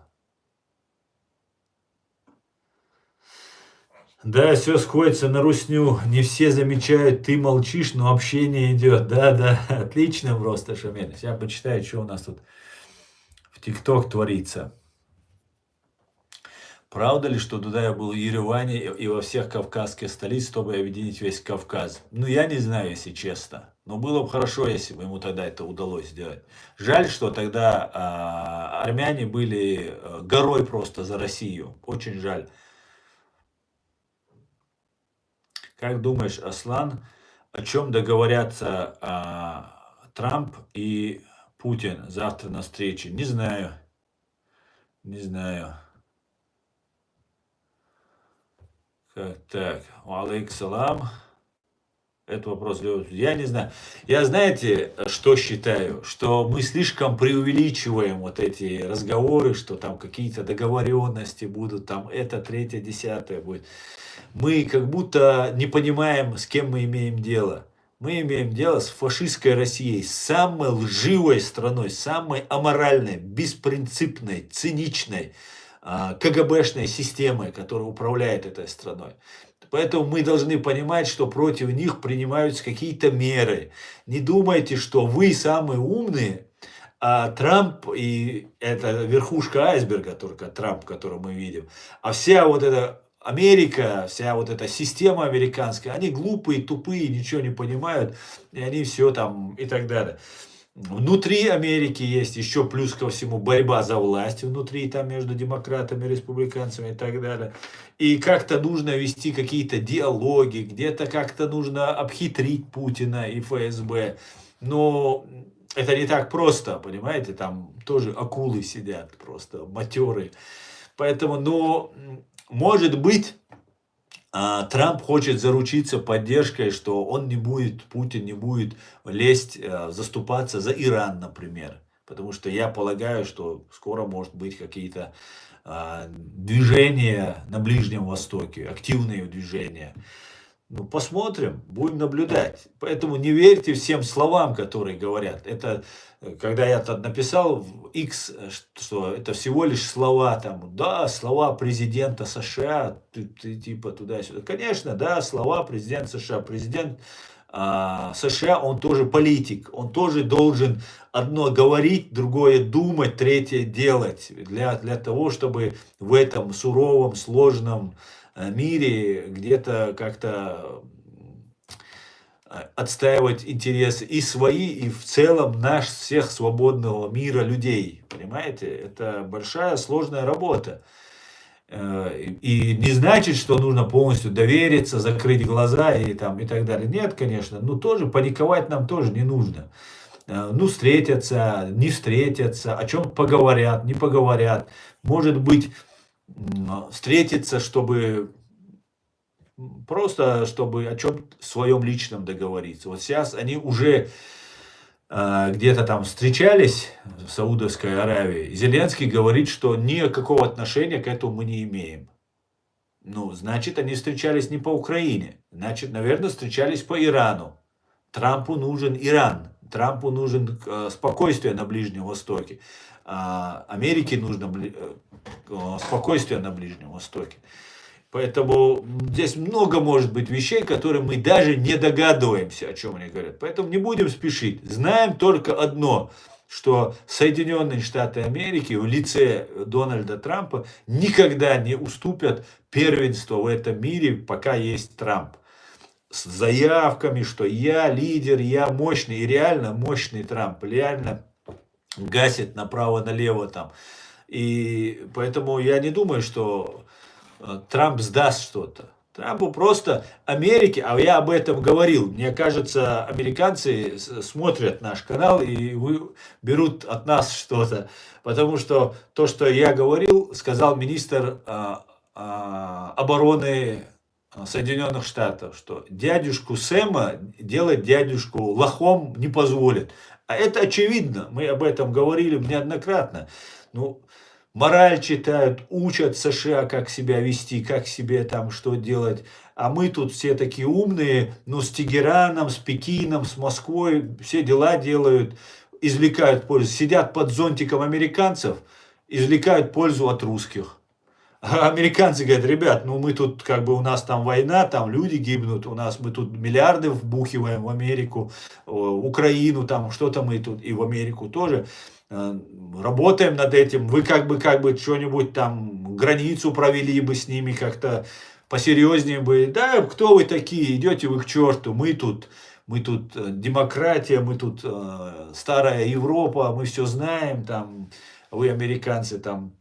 Да, все сходится на русню. Не все замечают, ты молчишь, но общение идет. Да, отлично просто, Шамиль. Сейчас почитаю, что у нас тут в ТикТок творится. Правда ли, что Дудаев был в Ереване и во всех кавказских столицах, чтобы объединить весь Кавказ? Ну, я не знаю, если честно. Но было бы хорошо, если бы ему тогда это удалось сделать. Жаль, что тогда армяне были горой просто за Россию. Очень жаль. Как думаешь, Аслан, о чем договорятся Трамп и Путин завтра на встрече? Не знаю. Не знаю. Как так? Алейк салам. Это вопрос, я не знаю. Я, знаете, что считаю? Что мы слишком преувеличиваем вот эти разговоры, что там какие-то договоренности будут, там это, третье, десятое будет. Мы как будто не понимаем, с кем мы имеем дело. Мы имеем дело с фашистской Россией, самой лживой страной, самой аморальной, беспринципной, циничной, КГБшной системой, которая управляет этой страной. Поэтому мы должны понимать, что против них принимаются какие-то меры. Не думайте, что вы самые умные, а Трамп, и это верхушка айсберга, только Трамп, которого мы видим, а вся вот эта Америка, вся вот эта система американская, они глупые, тупые, ничего не понимают, и они все там и так далее. Внутри Америки есть еще плюс ко всему борьба за власть внутри, там между демократами, республиканцами и так далее. И как-то нужно вести какие-то диалоги, где-то как-то нужно обхитрить Путина и ФСБ. Но это не так просто, понимаете, там тоже акулы сидят просто, матерые. Поэтому, но может быть, Трамп хочет заручиться поддержкой, что он не будет, Путин не будет лезть, заступаться за Иран, например. Потому что я полагаю, что скоро может быть какие-то движения на Ближнем Востоке, активные движения. Ну, посмотрим, будем наблюдать. Поэтому не верьте всем словам, которые говорят. Это, когда я написал в X, что это всего лишь слова, там, да, слова президента США, ты типа туда-сюда. Конечно, да, слова президента США. Президент США, он тоже политик, он тоже должен одно говорить, другое думать, третье делать. Для того, чтобы в этом суровом, сложном мире где-то как-то отстаивать интересы и свои, и в целом наш всех свободного мира людей. Понимаете? Это большая сложная работа. И не значит, что нужно полностью довериться, закрыть глаза и так далее. Нет, конечно. Ну, тоже паниковать нам тоже не нужно. Ну, встретятся, не встретятся, о чем поговорят, не поговорят. Может быть, встретиться, чтобы просто, чтобы о чем своем личном договориться. Вот сейчас они уже где-то там встречались в Саудовской Аравии. Зеленский говорит, что никакого отношения к этому мы не имеем. Ну, значит, они встречались не по Украине. Значит, наверное, встречались по Ирану. Трампу нужен Иран. Трампу нужен спокойствие на Ближнем Востоке. Америке нужно спокойствие на Ближнем Востоке. Поэтому здесь много может быть вещей, которые мы даже не догадываемся, о чем они говорят. Поэтому не будем спешить. Знаем только одно, что Соединенные Штаты Америки в лице Дональда Трампа никогда не уступят первенство в этом мире, пока есть Трамп. С заявками, что я лидер, я мощный, и реально мощный Трамп, реально гасит направо-налево там. И поэтому я не думаю, что Трамп сдаст что-то. Трампу просто Америке, а я об этом говорил, мне кажется, американцы смотрят наш канал и берут от нас что-то. Потому что то, что я говорил, сказал министр обороны Соединенных Штатов, что дядюшку Сэма делать дядюшку лохом не позволит. А это очевидно, мы об этом говорили неоднократно. Ну, мораль читают, учат США, как себя вести, как себе там что делать. А мы тут все такие умные, ну, с Тегераном, с Пекином, с Москвой, все дела делают, извлекают пользу. Сидят под зонтиком американцев, извлекают пользу от русских. А американцы говорят, ребят, ну мы тут как бы у нас там война, там люди гибнут, мы тут миллиарды вбухиваем в Америку, Украину, там что-то мы тут и в Америку тоже. Работаем над этим, вы как бы что-нибудь там границу провели бы с ними как-то посерьезнее бы. Да, кто вы такие, идете вы к черту, мы тут демократия, мы тут старая Европа, мы все знаем, там, вы, американцы, там,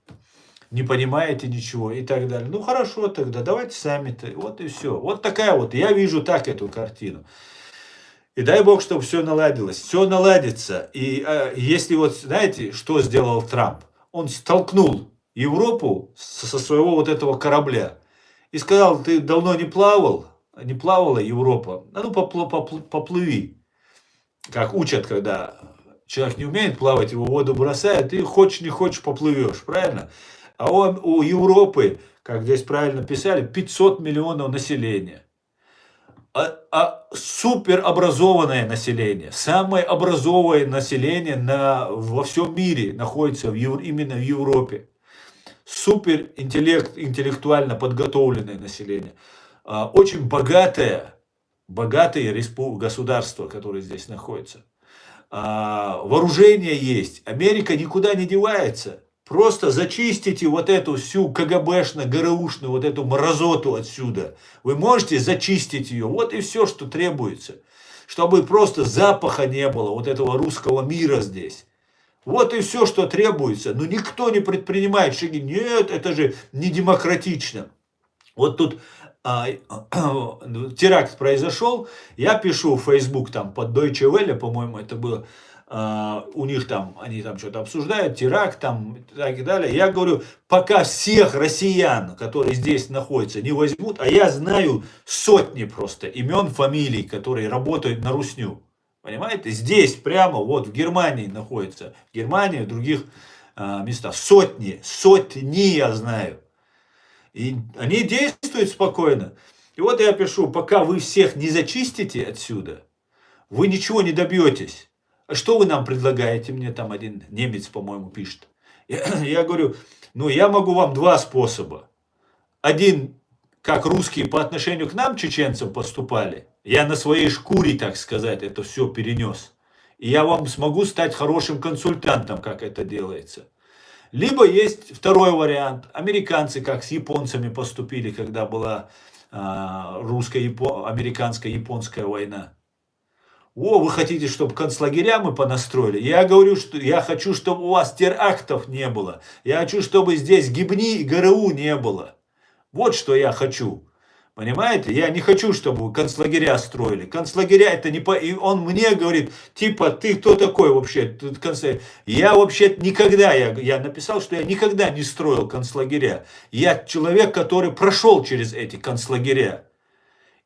не понимаете ничего и так далее. Ну, хорошо тогда, давайте сами-то, вот и все. Вот такая вот, я вижу так эту картину. И дай бог, чтобы все наладилось. Все наладится. И если вот, знаете, что сделал Трамп? Он столкнул Европу со своего вот этого корабля. И сказал, ты давно не плавала Европа, а ну поплыви. Как учат, когда человек не умеет плавать, его в воду бросают, ты хочешь не хочешь поплывешь, правильно? А у Европы, как здесь правильно писали, 500 миллионов населения. Супер образованное население, самое образованное население во всем мире находится именно в Европе. Супер интеллектуально подготовленное население. Очень богатое государство, которое здесь находится. Вооружение есть. Америка никуда не девается. Просто зачистите вот эту всю КГБшно-ГРУшную вот эту мразоту отсюда. Вы можете зачистить ее. Вот и все, что требуется. Чтобы просто запаха не было вот этого русского мира здесь. Вот и все, что требуется. Но никто не предпринимает шаги. Нет, это же не демократично. Вот тут теракт произошел. Я пишу в Facebook там под Deutsche Welle, по-моему, это было. У них там, они там что-то обсуждают, теракт там и так далее. Я говорю, пока всех россиян, которые здесь находятся, не возьмут, а я знаю сотни просто имен, фамилий, которые работают на русню. Понимаете? Здесь прямо вот в Германии находится. В Германии, в других местах. Сотни я знаю. И они действуют спокойно. И вот я пишу, пока вы всех не зачистите отсюда, вы ничего не добьетесь. А что вы нам предлагаете? Мне там один немец, по-моему, пишет. Я говорю, ну я могу вам два способа. Один, как русские по отношению к нам, чеченцам, поступали. Я на своей шкуре, так сказать, это все перенес. И я вам смогу стать хорошим консультантом, как это делается. Либо есть второй вариант. Американцы, как с японцами поступили, когда была русско-американско-японская война. О, вы хотите, чтобы концлагеря мы понастроили? Я говорю, что я хочу, чтобы у вас терактов не было. Я хочу, чтобы здесь ГИБНИ и ГРУ не было. Вот что я хочу. Понимаете? Я не хочу, чтобы вы концлагеря строили. Концлагеря это не по... И он мне говорит, типа, ты кто такой вообще? Я вообще никогда, я написал, что я никогда не строил концлагеря. Я человек, который прошел через эти концлагеря.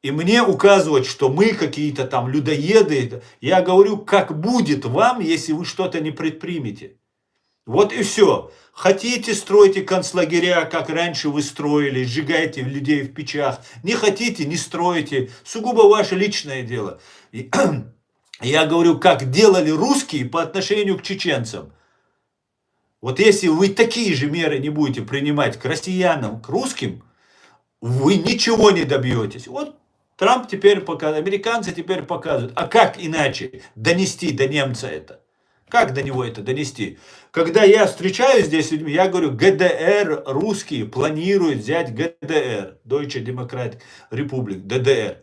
И мне указывать, что мы какие-то там людоеды, я говорю, как будет вам, если вы что-то не предпримете. Вот и все. Хотите, стройте концлагеря, как раньше вы строили, сжигайте людей в печах. Не хотите, не стройте. Сугубо ваше личное дело. Я говорю, как делали русские по отношению к чеченцам. Вот если вы такие же меры не будете принимать к россиянам, к русским, вы ничего не добьетесь. Вот Трамп теперь показывает, американцы теперь показывают. А как иначе донести до немца это? Как до него это донести? Когда я встречаюсь здесь с людьми, я говорю, ГДР, русские планируют взять ГДР, Deutsche Democratic Republic, ДДР.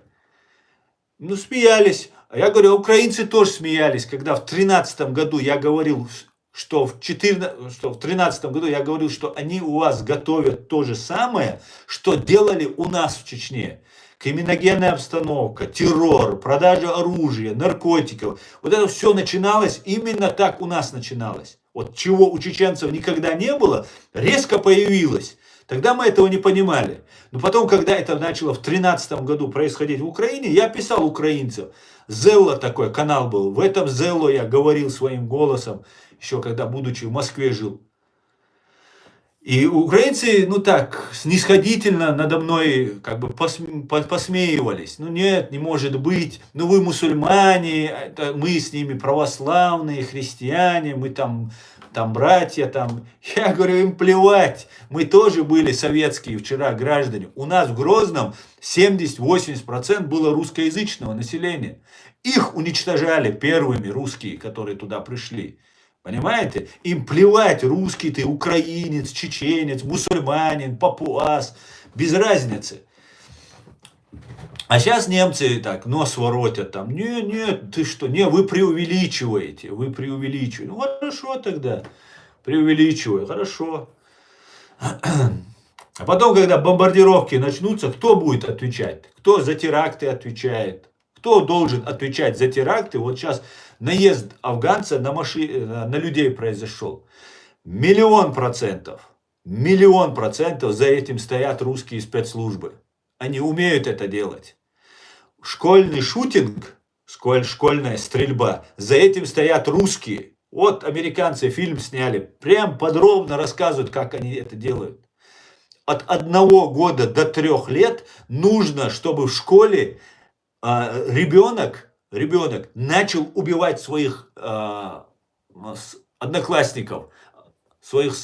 Ну, смеялись. А я говорю, украинцы тоже смеялись, когда в 2013 году я говорил, что в 2013 году я говорил, что они у вас готовят то же самое, что делали у нас в Чечне. Криминогенная обстановка, террор, продажа оружия, наркотиков. Вот это все начиналось, именно так у нас начиналось. Вот чего у чеченцев никогда не было, резко появилось. Тогда мы этого не понимали. Но потом, когда это начало в 2013 году происходить в Украине, я писал украинцев. Зелла такой канал был. В этом Зелло я говорил своим голосом, еще когда будучи в Москве жил. И украинцы, ну так, снисходительно надо мной как бы посмеивались. Ну нет, не может быть. Ну вы мусульмане, мы с ними православные, христиане, мы там братья там. Я говорю, им плевать. Мы тоже были советские вчера граждане. У нас в Грозном 70-80% было русскоязычного населения. Их уничтожали первыми русские, которые туда пришли. Понимаете? Им плевать, русский ты, украинец, чеченец, мусульманин, папуас, без разницы. А сейчас немцы так нос воротят там. Не, ты что, не, вы преувеличиваете, вы преувеличиваете. Ну хорошо тогда, преувеличиваю, хорошо. А потом, когда бомбардировки начнутся, кто будет отвечать? Кто за теракты отвечает? Кто должен отвечать за теракты? Вот сейчас наезд афганца на людей произошел. 1 000 000%. 1 000 000% за этим стоят русские спецслужбы. Они умеют это делать. Школьный шутинг, школьная стрельба, за этим стоят русские. Вот американцы фильм сняли, прям подробно рассказывают, как они это делают. От 1 года до 3 лет нужно, чтобы в школе ребенок начал убивать своих одноклассников, своих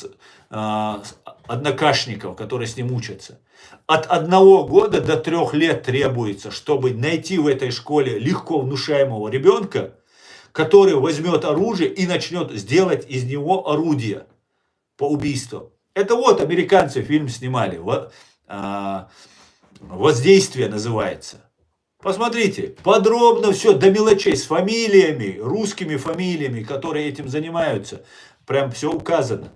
однокашников, которые с ним учатся. От 1 года до 3 лет требуется, чтобы найти в этой школе легко внушаемого ребенка, который возьмет оружие и начнет сделать из него орудие по убийству. Это вот американцы фильм снимали. «Воздействие» называется. Посмотрите, подробно все, до мелочей, с фамилиями, русскими фамилиями, которые этим занимаются. Прям все указано.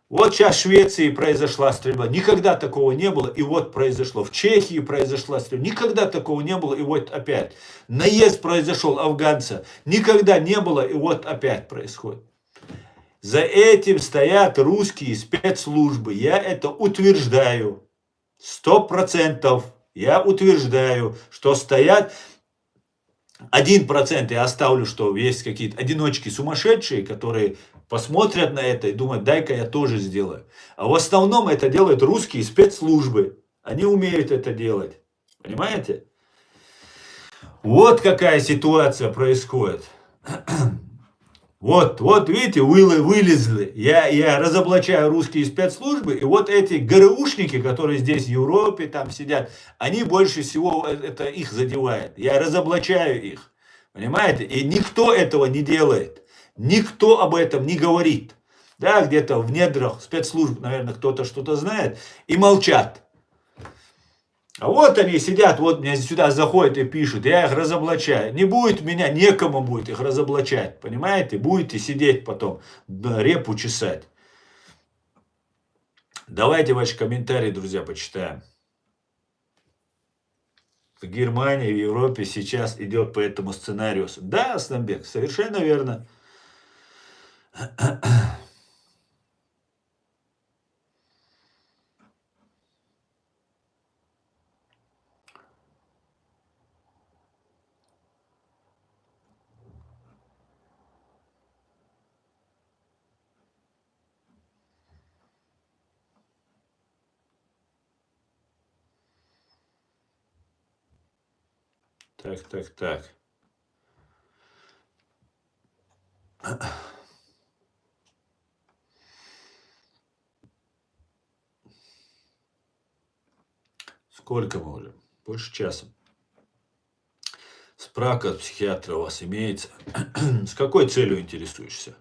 Вот сейчас в Швеции произошла стрельба. Никогда такого не было, и вот произошло. В Чехии произошла стрельба. Никогда такого не было, и вот опять. Наезд произошел афганца. Никогда не было, и вот опять происходит. За этим стоят русские спецслужбы. Я это утверждаю. 100%. Я утверждаю, что стоят 1%. Я оставлю, что есть какие-то одиночки сумасшедшие, которые посмотрят на это и думают, дай-ка я тоже сделаю. А в основном это делают русские спецслужбы. Они умеют это делать. Понимаете? Вот какая ситуация происходит. Вот, видите, вылезли. Я разоблачаю русские спецслужбы, и вот эти ГРУшники, которые здесь в Европе там сидят, они больше всего, это их задевает. Я разоблачаю их. Понимаете? И никто этого не делает. Никто об этом не говорит. Да, где-то в недрах спецслужб, наверное, кто-то что-то знает, и молчат. А вот они сидят, вот мне сюда заходят и пишут, я их разоблачаю. Не будет меня, некому будет их разоблачать, понимаете? Будете сидеть потом, репу чесать. Давайте ваши комментарии, друзья, почитаем. В Германии, в Европе сейчас идет по этому сценарию. Да, Асланбек, совершенно верно. Так. Сколько мы уже? Больше часа. Справка от психиатра у вас имеется. С какой целью интересуешься?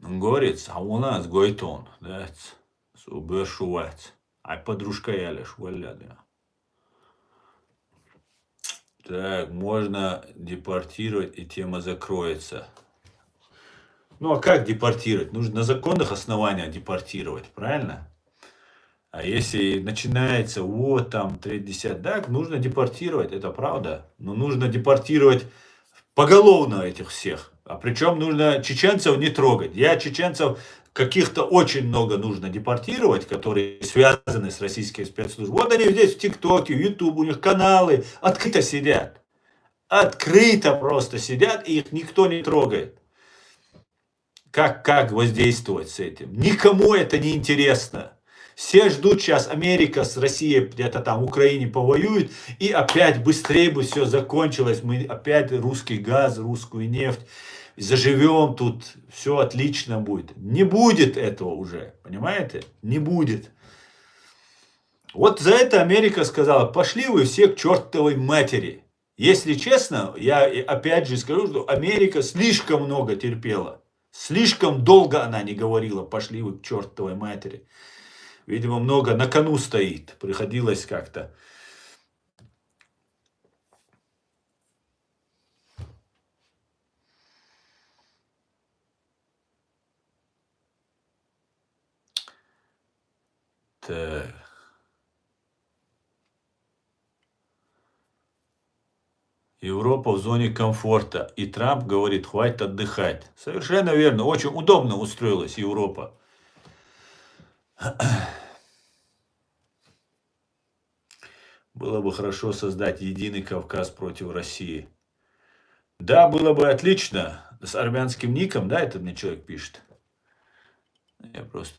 Он говорит, а у нас гойтон, да, субешувать. А подружка я лишь валяда. Так, можно депортировать, и тема закроется. Ну, а как депортировать? Нужно на законных основаниях депортировать, правильно? А если начинается, вот там, 30, так, нужно депортировать, это правда. Но нужно депортировать поголовно этих всех. А причем нужно чеченцев не трогать. Чеченцев каких-то очень много нужно депортировать, которые связаны с российской спецслужбой. Вот они здесь в ТикТоке, в Ютубе, у них каналы открыто сидят. Открыто просто сидят, и их никто не трогает. Как воздействовать с этим? Никому это не интересно. Все ждут сейчас Америка с Россией где-то там в Украине повоюет, и опять быстрее бы все закончилось. Мы опять русский газ, русскую нефть. Заживем тут, все отлично будет. Не будет этого уже, понимаете? Не будет. Вот за это Америка сказала, пошли вы все к чертовой матери. Если честно, я опять же скажу, что Америка слишком много терпела. Слишком долго она не говорила, пошли вы к чертовой матери. Видимо, много на кону стоит. Приходилось как-то. Так. Европа в зоне комфорта. И Трамп говорит, хватит отдыхать. Совершенно верно. Очень удобно устроилась Европа. Было бы хорошо создать единый Кавказ против России. Да, было бы отлично. С армянским ником, да, это мне человек пишет. Я просто...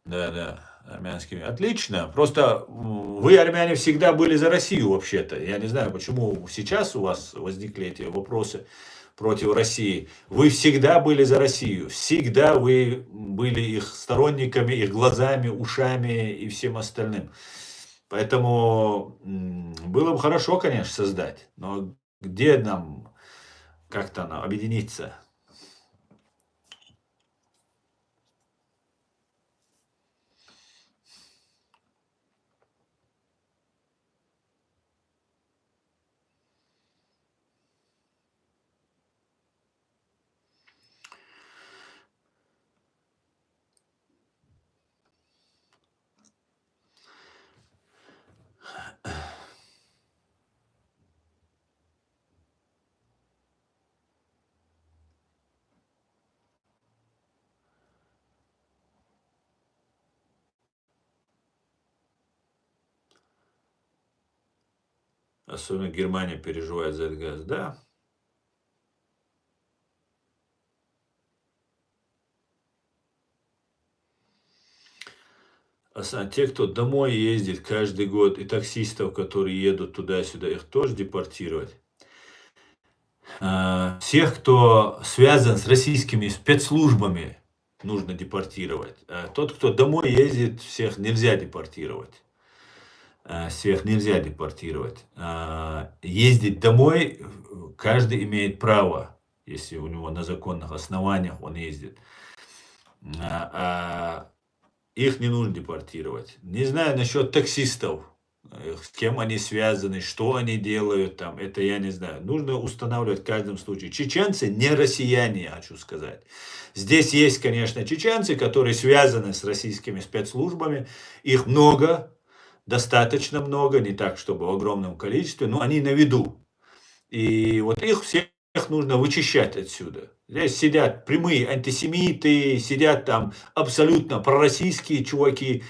Да, армянскими. Отлично. Просто вы, армяне, всегда были за Россию вообще-то. Я не знаю, почему сейчас у вас возникли эти вопросы против России. Вы всегда были за Россию. Всегда вы были их сторонниками, их глазами, ушами и всем остальным. Поэтому было бы хорошо, конечно, создать. Но где нам как-то объединиться? Особенно Германия переживает за этот газ. Да. Те, кто домой ездит каждый год, и таксистов, которые едут туда-сюда, их тоже депортировать. Всех, кто связан с российскими спецслужбами, нужно депортировать. Тот, кто домой ездит, всех нельзя депортировать. Всех нельзя депортировать. Ездить домой каждый имеет право, если у него на законных основаниях он ездит. Их не нужно депортировать. Не знаю насчет таксистов, с кем они связаны, что они делают там, это я не знаю. Нужно устанавливать в каждом случае. Чеченцы не россияне, я хочу сказать. Здесь есть, конечно, чеченцы, которые связаны с российскими спецслужбами. Их много, достаточно много, не так, чтобы в огромном количестве, но они на виду. И вот их всех нужно вычищать отсюда. Здесь сидят прямые антисемиты, сидят там абсолютно пророссийские чуваки,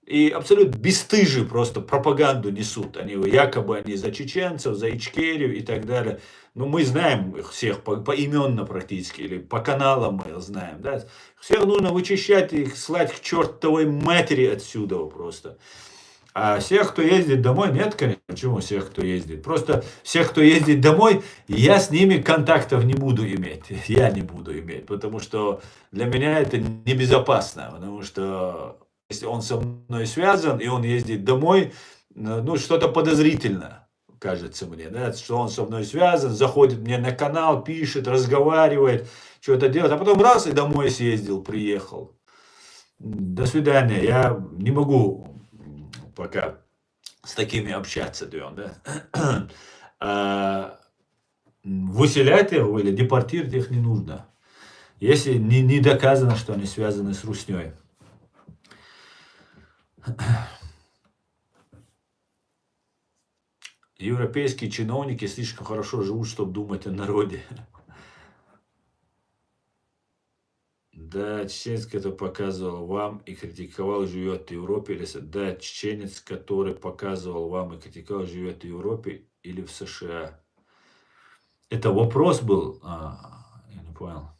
и абсолютно бесстыжие просто пропаганду несут. Они якобы они за чеченцев, за Ичкерию и так далее. Но мы знаем их всех поименно практически, или по каналам мы их знаем. Да? Всех нужно вычищать и их слать к чертовой матери отсюда просто. А всех, кто ездит домой, нет, конечно. Почему всех, кто ездит? Просто всех, кто ездит домой, я с ними контактов не буду иметь. Я не буду иметь, потому что для меня это небезопасно. Потому что если он со мной связан, и он ездит домой, ну, что-то подозрительно, кажется мне, да, что он со мной связан, заходит мне на канал, пишет, разговаривает, что-то делает, а потом раз и домой съездил, приехал. До свидания, я не могу пока с такими общаться, да. Выселять их или депортировать их не нужно, если не доказано, что они связаны с русней. Европейские чиновники слишком хорошо живут, чтобы думать о народе. Да, чеченец, который показывал вам и критиковал, живет в Европе. Да, чеченец, который показывал вам и критиковал, живет в Европе или в США. Это вопрос был? Я не понял.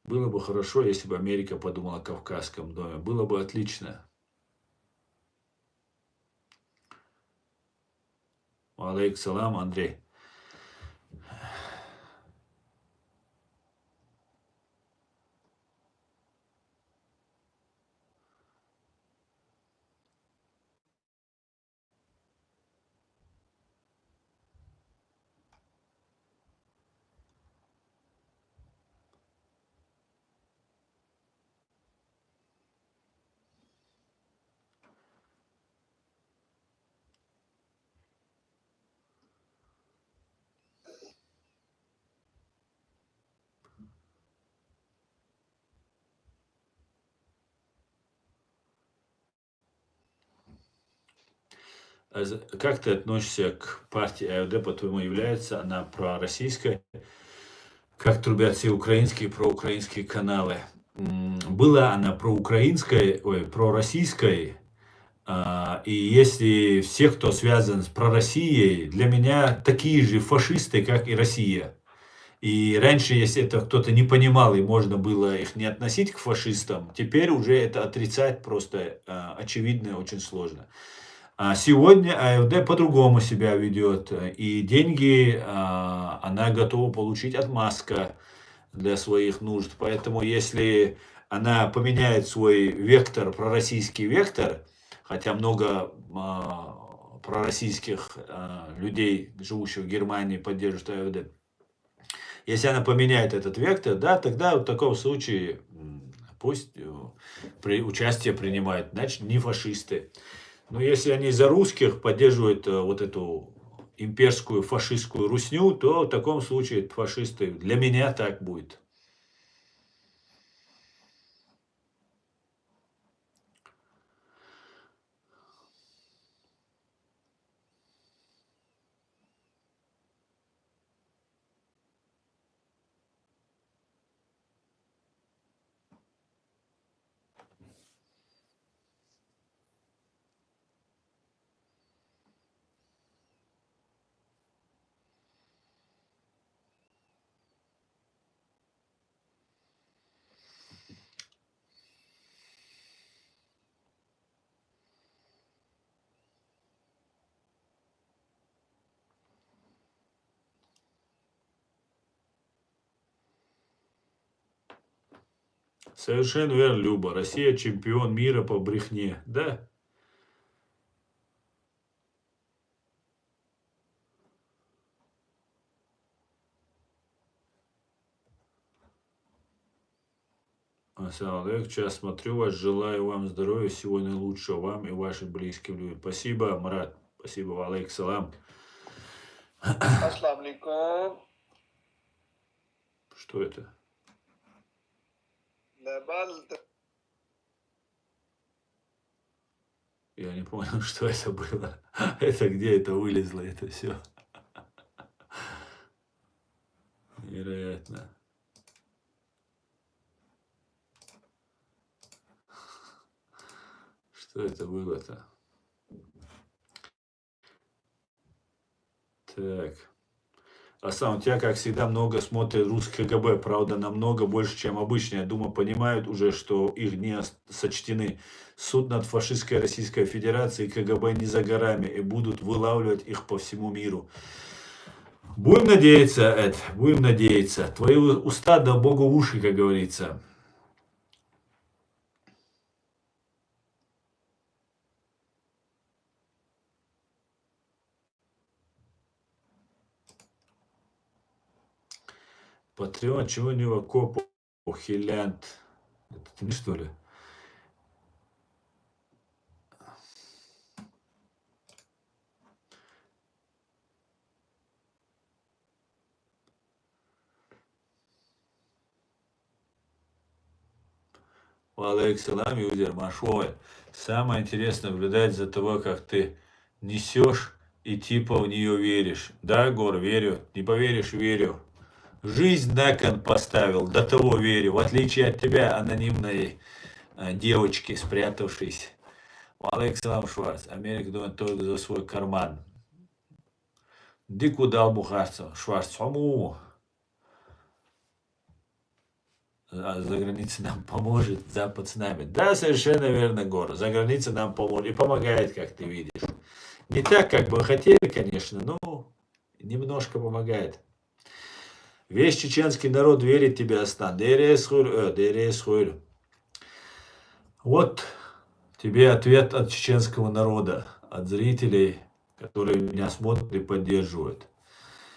Было бы хорошо, если бы Америка подумала о Кавказском доме. Было бы отлично. Алейкум салам, Андрей. Как ты относишься к партии АФД, по-твоему, является она пророссийской? Как трубят все украинские и проукраинские каналы? Была она проукраинской, ой, пророссийской, и если все, кто связан с пророссией, для меня такие же фашисты, как и Россия. И раньше, если это кто-то не понимал и можно было их не относить к фашистам, теперь уже это отрицать просто очевидно и очень сложно. А сегодня АФД по-другому себя ведет, и деньги она готова получить от Маска для своих нужд. Поэтому если она поменяет свой вектор, пророссийский вектор, хотя много пророссийских людей, живущих в Германии, поддерживают АФД, если она поменяет этот вектор, да, тогда в таком случае пусть участие принимают, значит, не фашисты. Но если они за русских поддерживают вот эту имперскую фашистскую русню, то в таком случае фашисты. Для меня так будет. Совершенно верно, Люба. Россия чемпион мира по брехне. Да? Ассаламу алейкум. Сейчас смотрю вас. Желаю вам здоровья, всего наилучшего вам и вашим близким людям. Спасибо, Марат. Спасибо, алейкум салам. Ассаламу алейкум. Что это? Я не понял, что это было. Это где это вылезло, это все. Невероятно. Что это было-то? Так. Асан, у тебя, как всегда, много смотрит русский КГБ. Правда, намного больше, чем обычно. Я думаю, понимают уже, что их дни сочтены. Суд над фашистской Российской Федерацией и КГБ не за горами. И будут вылавливать их по всему миру. Будем надеяться, Эд, будем надеяться. Твои уста да Богу в уши, как говорится. Патреон, чего не в окопу, ухилянт. Это ты что ли? Алейкум, юзер Машой. Самое интересное наблюдать за того, как ты несешь и типа в нее веришь. Да, Гор, верю. Не поверишь, верю. Жизнь на кон поставил, до того верю. В отличие от тебя, анонимной девочки, спрятавшейся. Алейкум, Шварц. Америка думает только за свой карман. Ди куда бухаться, Шварц. за границей нам поможет, Запад с нами. Да, совершенно верно, Гор. За границей нам поможет и помогает, как ты видишь. Не так, как бы хотели, конечно, но немножко помогает. Весь чеченский народ верит тебе, Астан. Дерес хуйль. Вот тебе ответ от чеченского народа, от зрителей, которые меня смотрят и поддерживают.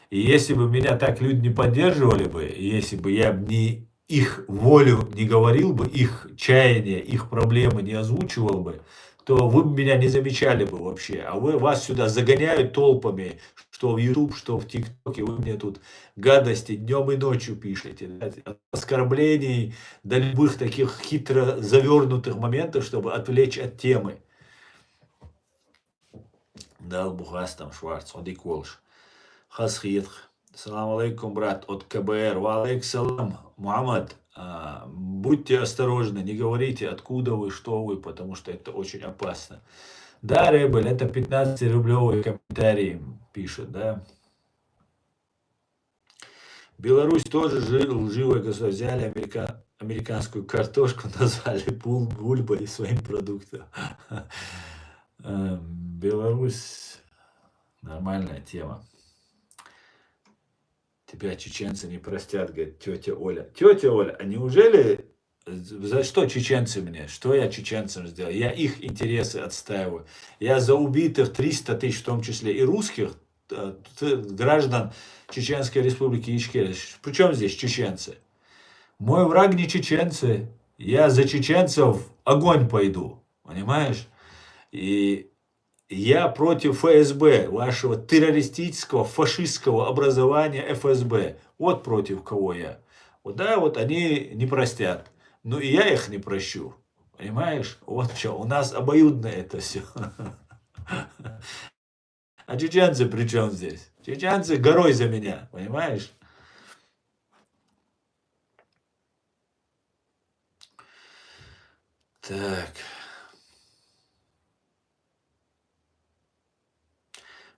И если бы меня так люди не поддерживали бы, если бы я не их волю не говорил бы, их чаяния, их проблемы не озвучивал бы, то вы бы меня не замечали бы вообще. А вас сюда загоняют толпами, что в YouTube, что в ТикТоке. Вы мне тут гадости днем и ночью пишете. Да, от оскорблений до любых таких хитро завернутых моментов, чтобы отвлечь от темы. Дал Бухастам Шварц, Одик Волш. Хасхит. Салам алейкум, брат, от КБР. Валейк салам, Мухаммад. Будьте осторожны, не говорите, откуда вы, что вы, потому что это очень опасно. Да, Ребель, это 15-рублевые комментарии пишут, да. Беларусь тоже лживое государство. Взяли американскую картошку, назвали бульбой своим продуктом. Беларусь нормальная тема. Тебя чеченцы не простят, говорит тетя Оля. Тетя Оля, а неужели, за что чеченцы мне? Что я чеченцам сделал? Я их интересы отстаиваю. Я за убитых 300 тысяч, в том числе и русских, граждан Чеченской Республики Ичкерия. Причем здесь чеченцы? Мой враг не чеченцы. Я за чеченцев огонь пойду. Понимаешь? И я против ФСБ, вашего террористического, фашистского образования ФСБ. Вот против кого я. Вот да, вот они не простят. Ну и я их не прощу. Понимаешь? Вот что, у нас обоюдно это все. А чеченцы при чем здесь? Чеченцы горой за меня, понимаешь? Так.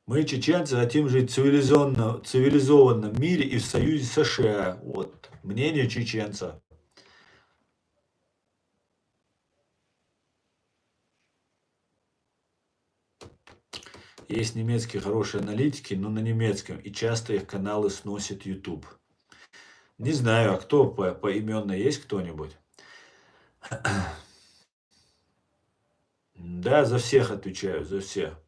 Мы, чеченцы, хотим жить в цивилизованном мире и в союзе с США. Вот мнение чеченца. Есть немецкие хорошие аналитики, но на немецком, и часто их каналы сносит YouTube. Не знаю, а кто поименно есть кто-нибудь? Да, за всех отвечаю, за всех.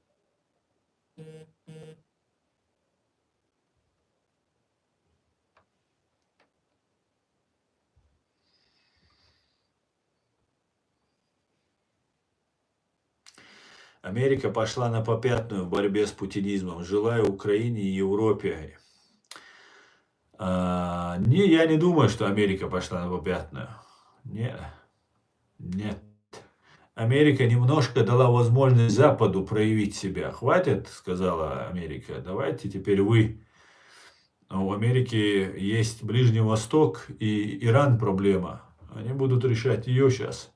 Америка пошла на попятную в борьбе с путинизмом. Желаю Украине и Европе. Я не думаю, что Америка пошла на попятную. Нет. Нет. Америка немножко дала возможность Западу проявить себя. Хватит, сказала Америка, давайте теперь вы. У Америки есть Ближний Восток и Иран проблема. Они будут решать ее сейчас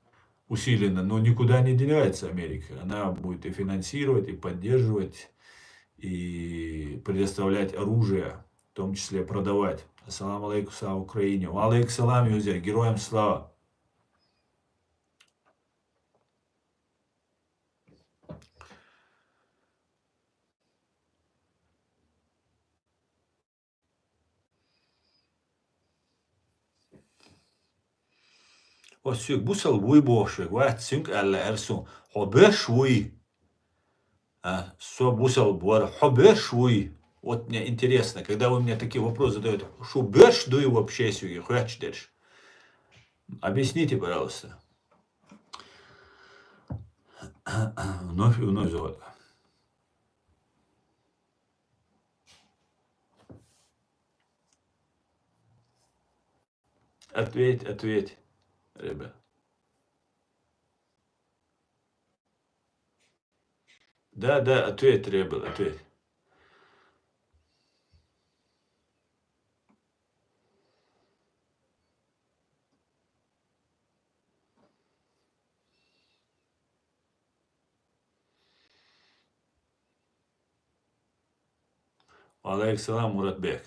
усиленно, но никуда не денется Америка. Она будет и финансировать, и поддерживать, и предоставлять оружие, в том числе продавать. Ассаламу алейкум, слава Украине. Ва алейкум салам, юзер, героям слава. Осюк бусал буйбошек, ва цинк алла эрсун. Хобешвуй. Со бусал буар. Хобешвуй. Вот мне интересно, когда вы мне такие вопросы задаете, что беш дуй вообще сюги, хуячдеш? Объясните, пожалуйста. Вновь и вновь зовут. Ответь, ребят. Да, ответь, ребят, ответь. Алейк салам, Муратбек.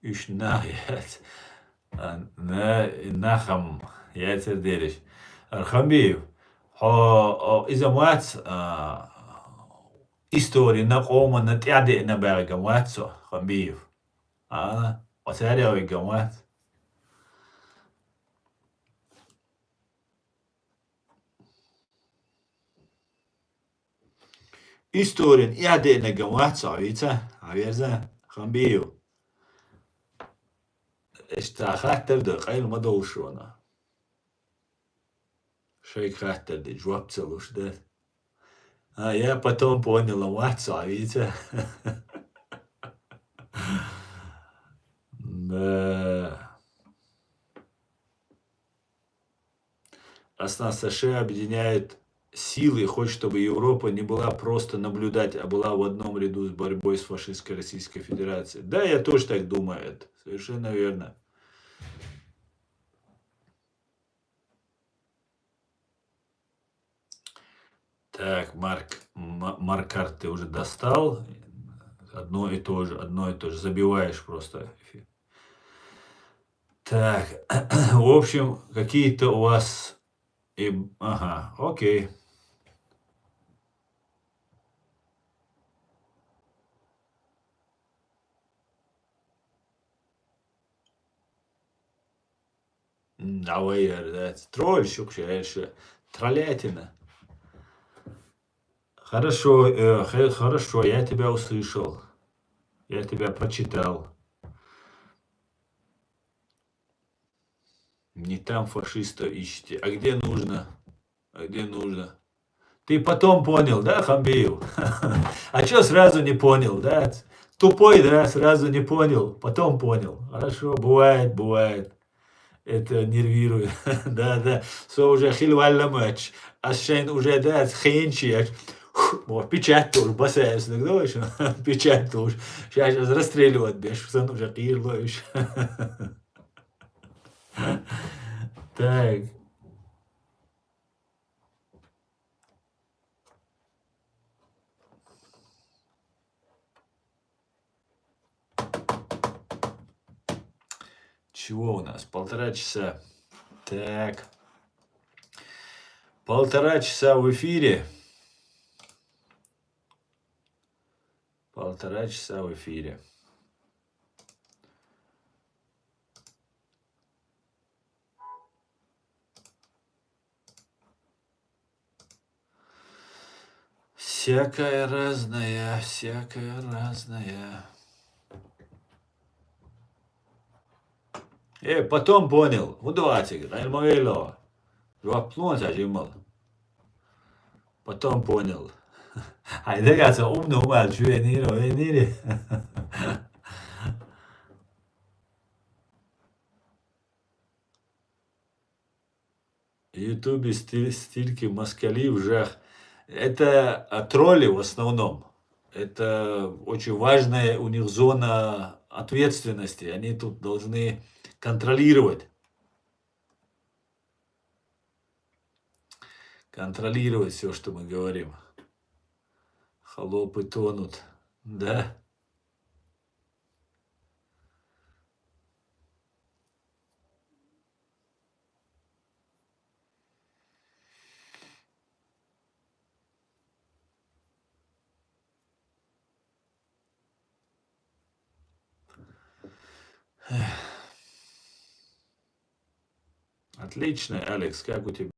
Üşnayet. Naham. Yeter deriş. Arhambiyev. إذا موات истории на кома на тяде на берега моатсо Хамбиев. Осеря ойга моат. История яде на гамоатсо видите? Аверза Хамбиев. اشتاخاتر ده قيل ما دوشونا. Шейк хаттер де жвап целуш да. Я потом понял, мать, видите? Да. Раз нас США объединяет силы, хочет, чтобы Европа не была просто наблюдать, а была в одном ряду с борьбой с фашистской Российской Федерацией. Да, я тоже так думаю. Это совершенно верно. Так, Маркар ты уже достал. Одно и то же. Забиваешь просто. Так, в общем, какие-то у вас... Ага, окей. Тролльщик, троллятина. Хорошо, хорошо, я тебя услышал. Я тебя прочитал. Не там фашиста ищите. А где нужно? Ты потом понял, да, Хамбиев? А что сразу не понял, да? Тупой, да, сразу не понял, потом понял. Хорошо, бывает. Это нервирует. Да. Со уже хилвалла матч. Ашен уже, да, хенчи. Печать тоже, басаешь, да, еще? Печать тоже. Сейчас расстреливать будешь, сон уже кирлович. Так. Чего у нас? 1,5 часа. Так. 1,5 часа в эфире. 1,5 часа в эфире. Всякое разное. Потом понял. Удаватик, нормально. Жваплонся, Джимал. Потом понял. Haydi gelsin umma şu eniri. Ютубе стильки москали в жах. Это тролли в основном. Это очень важная у них зона ответственности. Они тут должны контролировать все, что мы говорим. Холопы тонут, да? Отлично, Алекс, как у тебя?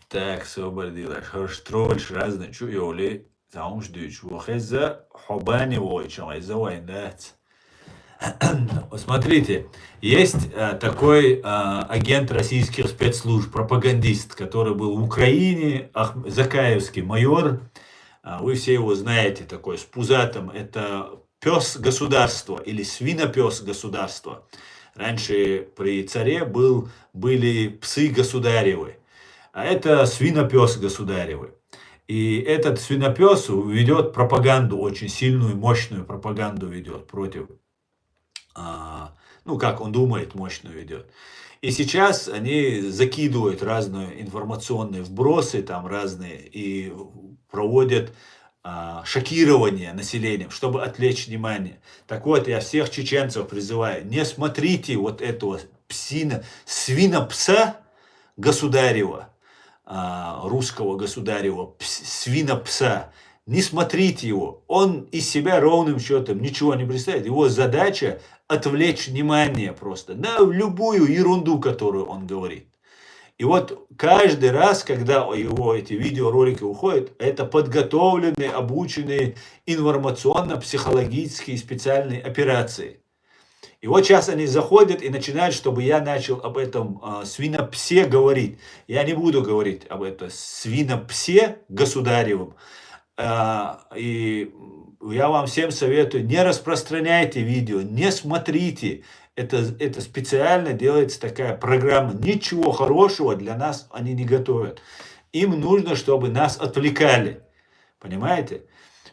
Так, собардилаш, хоштрош, разные чуёли, таумждюч, вохеза, хобани войчам, айза вайнат. Смотрите, есть такой агент российских спецслужб, пропагандист, который был в Украине, Закаевский майор. Вы все его знаете, такой с пузатым. Это пес государства или свинопес государства. Раньше при царе были псы государевы, а это свинопес государевы. И этот свинопес ведет пропаганду, очень сильную, мощную пропаганду ведет против. Ну, как он думает, мощную ведет. И сейчас они закидывают разные информационные вбросы, там разные, и проводят шокирования населением, чтобы отвлечь внимание. Так вот, я всех чеченцев призываю, не смотрите вот этого свинопса государева, русского государева, свинопса. Не смотрите его. Он из себя ровным счетом ничего не представляет. Его задача отвлечь внимание просто на любую ерунду, которую он говорит. И вот каждый раз, когда его эти видеоролики уходят, это подготовленные, обученные информационно-психологические специальные операции. И вот сейчас они заходят и начинают, чтобы я начал об этом свинопсе говорить. Я не буду говорить об этом свинопсе государевом. И я вам всем советую, не распространяйте видео, не смотрите. Это специально делается такая программа. Ничего хорошего для нас они не готовят. Им нужно, чтобы нас отвлекали. Понимаете?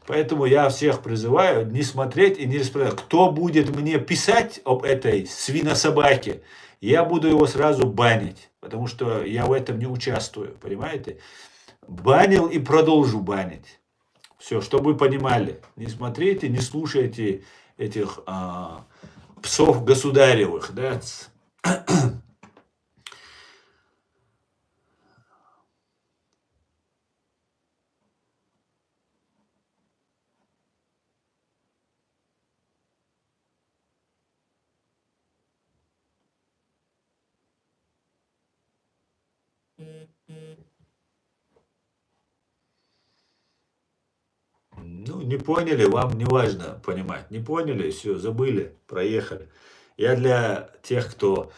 Поэтому я всех призываю не смотреть и не распространять. Кто будет мне писать об этой свинособаке, я буду его сразу банить. Потому что я в этом не участвую. Понимаете? Банил и продолжу банить. Все, чтобы вы понимали. Не смотрите, не слушайте этих псов государевых. Да? Ну, не поняли, вам не важно понимать. Не поняли, все, забыли, проехали. Я для тех, кто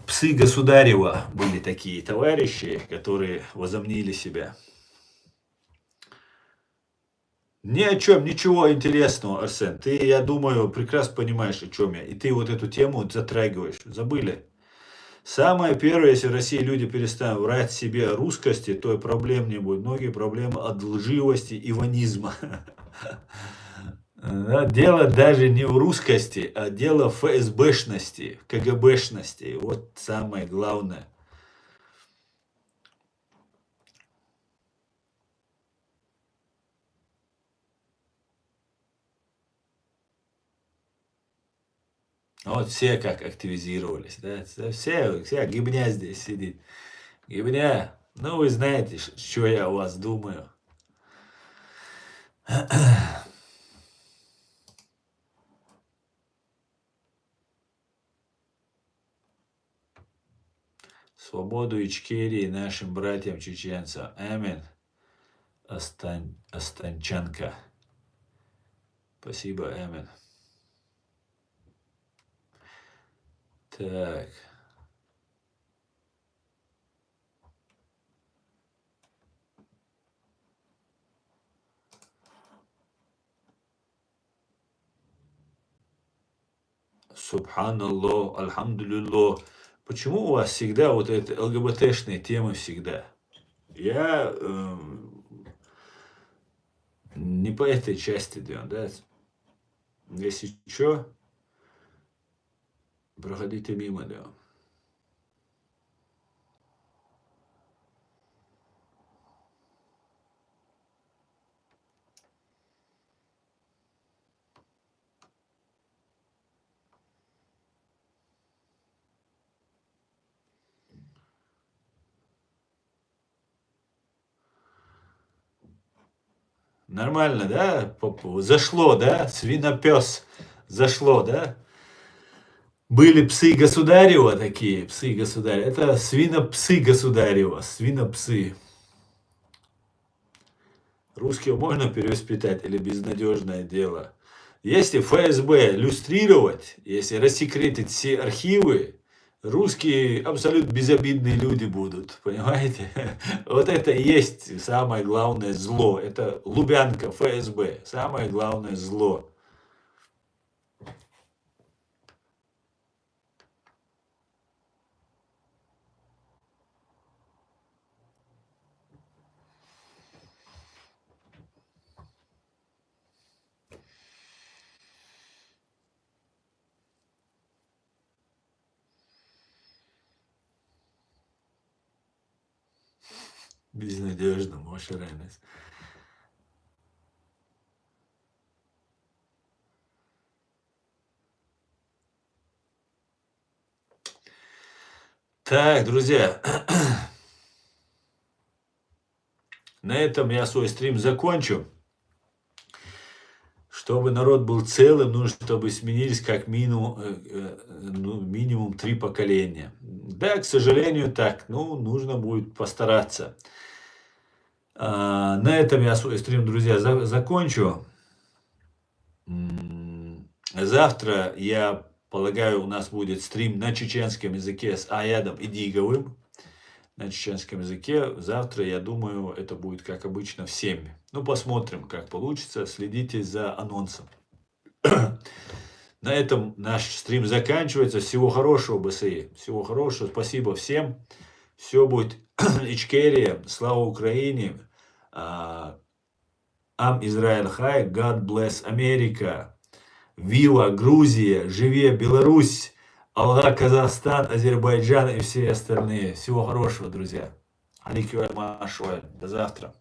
псы государева были такие товарищи, которые возомнили себя. Ни о чем, ничего интересного, Арсен. Ты, я думаю, прекрасно понимаешь, о чем я. И ты вот эту тему затрагиваешь. Забыли. Самое первое, если в России люди перестанут врать себе о русскости, то и проблем не будет. Многие проблемы от лживости и ванизма. Дело даже не в русскости, а дело в ФСБшности, КГБшности. Вот самое главное. Вот все как активизировались, да? Вся гибня здесь сидит. Гибня, ну вы знаете, что я о вас думаю. Свободу Ичкерии нашим братьям-чеченцам. Амин. Останченко. Спасибо, Амин. Так. Субханаллах, альхамдулиллах. Почему у вас всегда вот это ЛГБТшные темы всегда? Я не по этой части делаю, да? Если что, проходите мимо, да. Нормально, да? Зашло, да? Свинопес. Зашло, да? Были псы государева такие, псы государева. Это свинопсы государева, свинопсы. Русского можно перевоспитать или безнадежное дело? Если ФСБ люстрировать, если рассекретить все архивы, русские абсолютно безобидные люди будут, понимаете? Вот это и есть самое главное зло. Это Лубянка, ФСБ, самое главное зло. Безнадежно, Моша Ренес. Так, друзья, на этом я свой стрим закончу. Чтобы народ был целым, нужно, чтобы сменились как минимум, минимум 3 поколения. Да, к сожалению, так. Ну, нужно будет постараться. На этом я свой стрим, друзья, закончу. Завтра, я полагаю, у нас будет стрим на чеченском языке с Аядом Идиговым. На чеченском языке. Завтра, я думаю, это будет, как обычно, в 7. Ну, посмотрим, как получится. Следите за анонсом. На этом наш стрим заканчивается. Всего хорошего, БСИ. Всего хорошего. Спасибо всем. Все будет Ичкерия. Слава Украине. Ам Израиль Хай. God bless Америка. Вива Грузия. Живе Беларусь. Аллах, Казахстан, Азербайджан и все остальные. Всего хорошего, друзья. Алейкум. До завтра.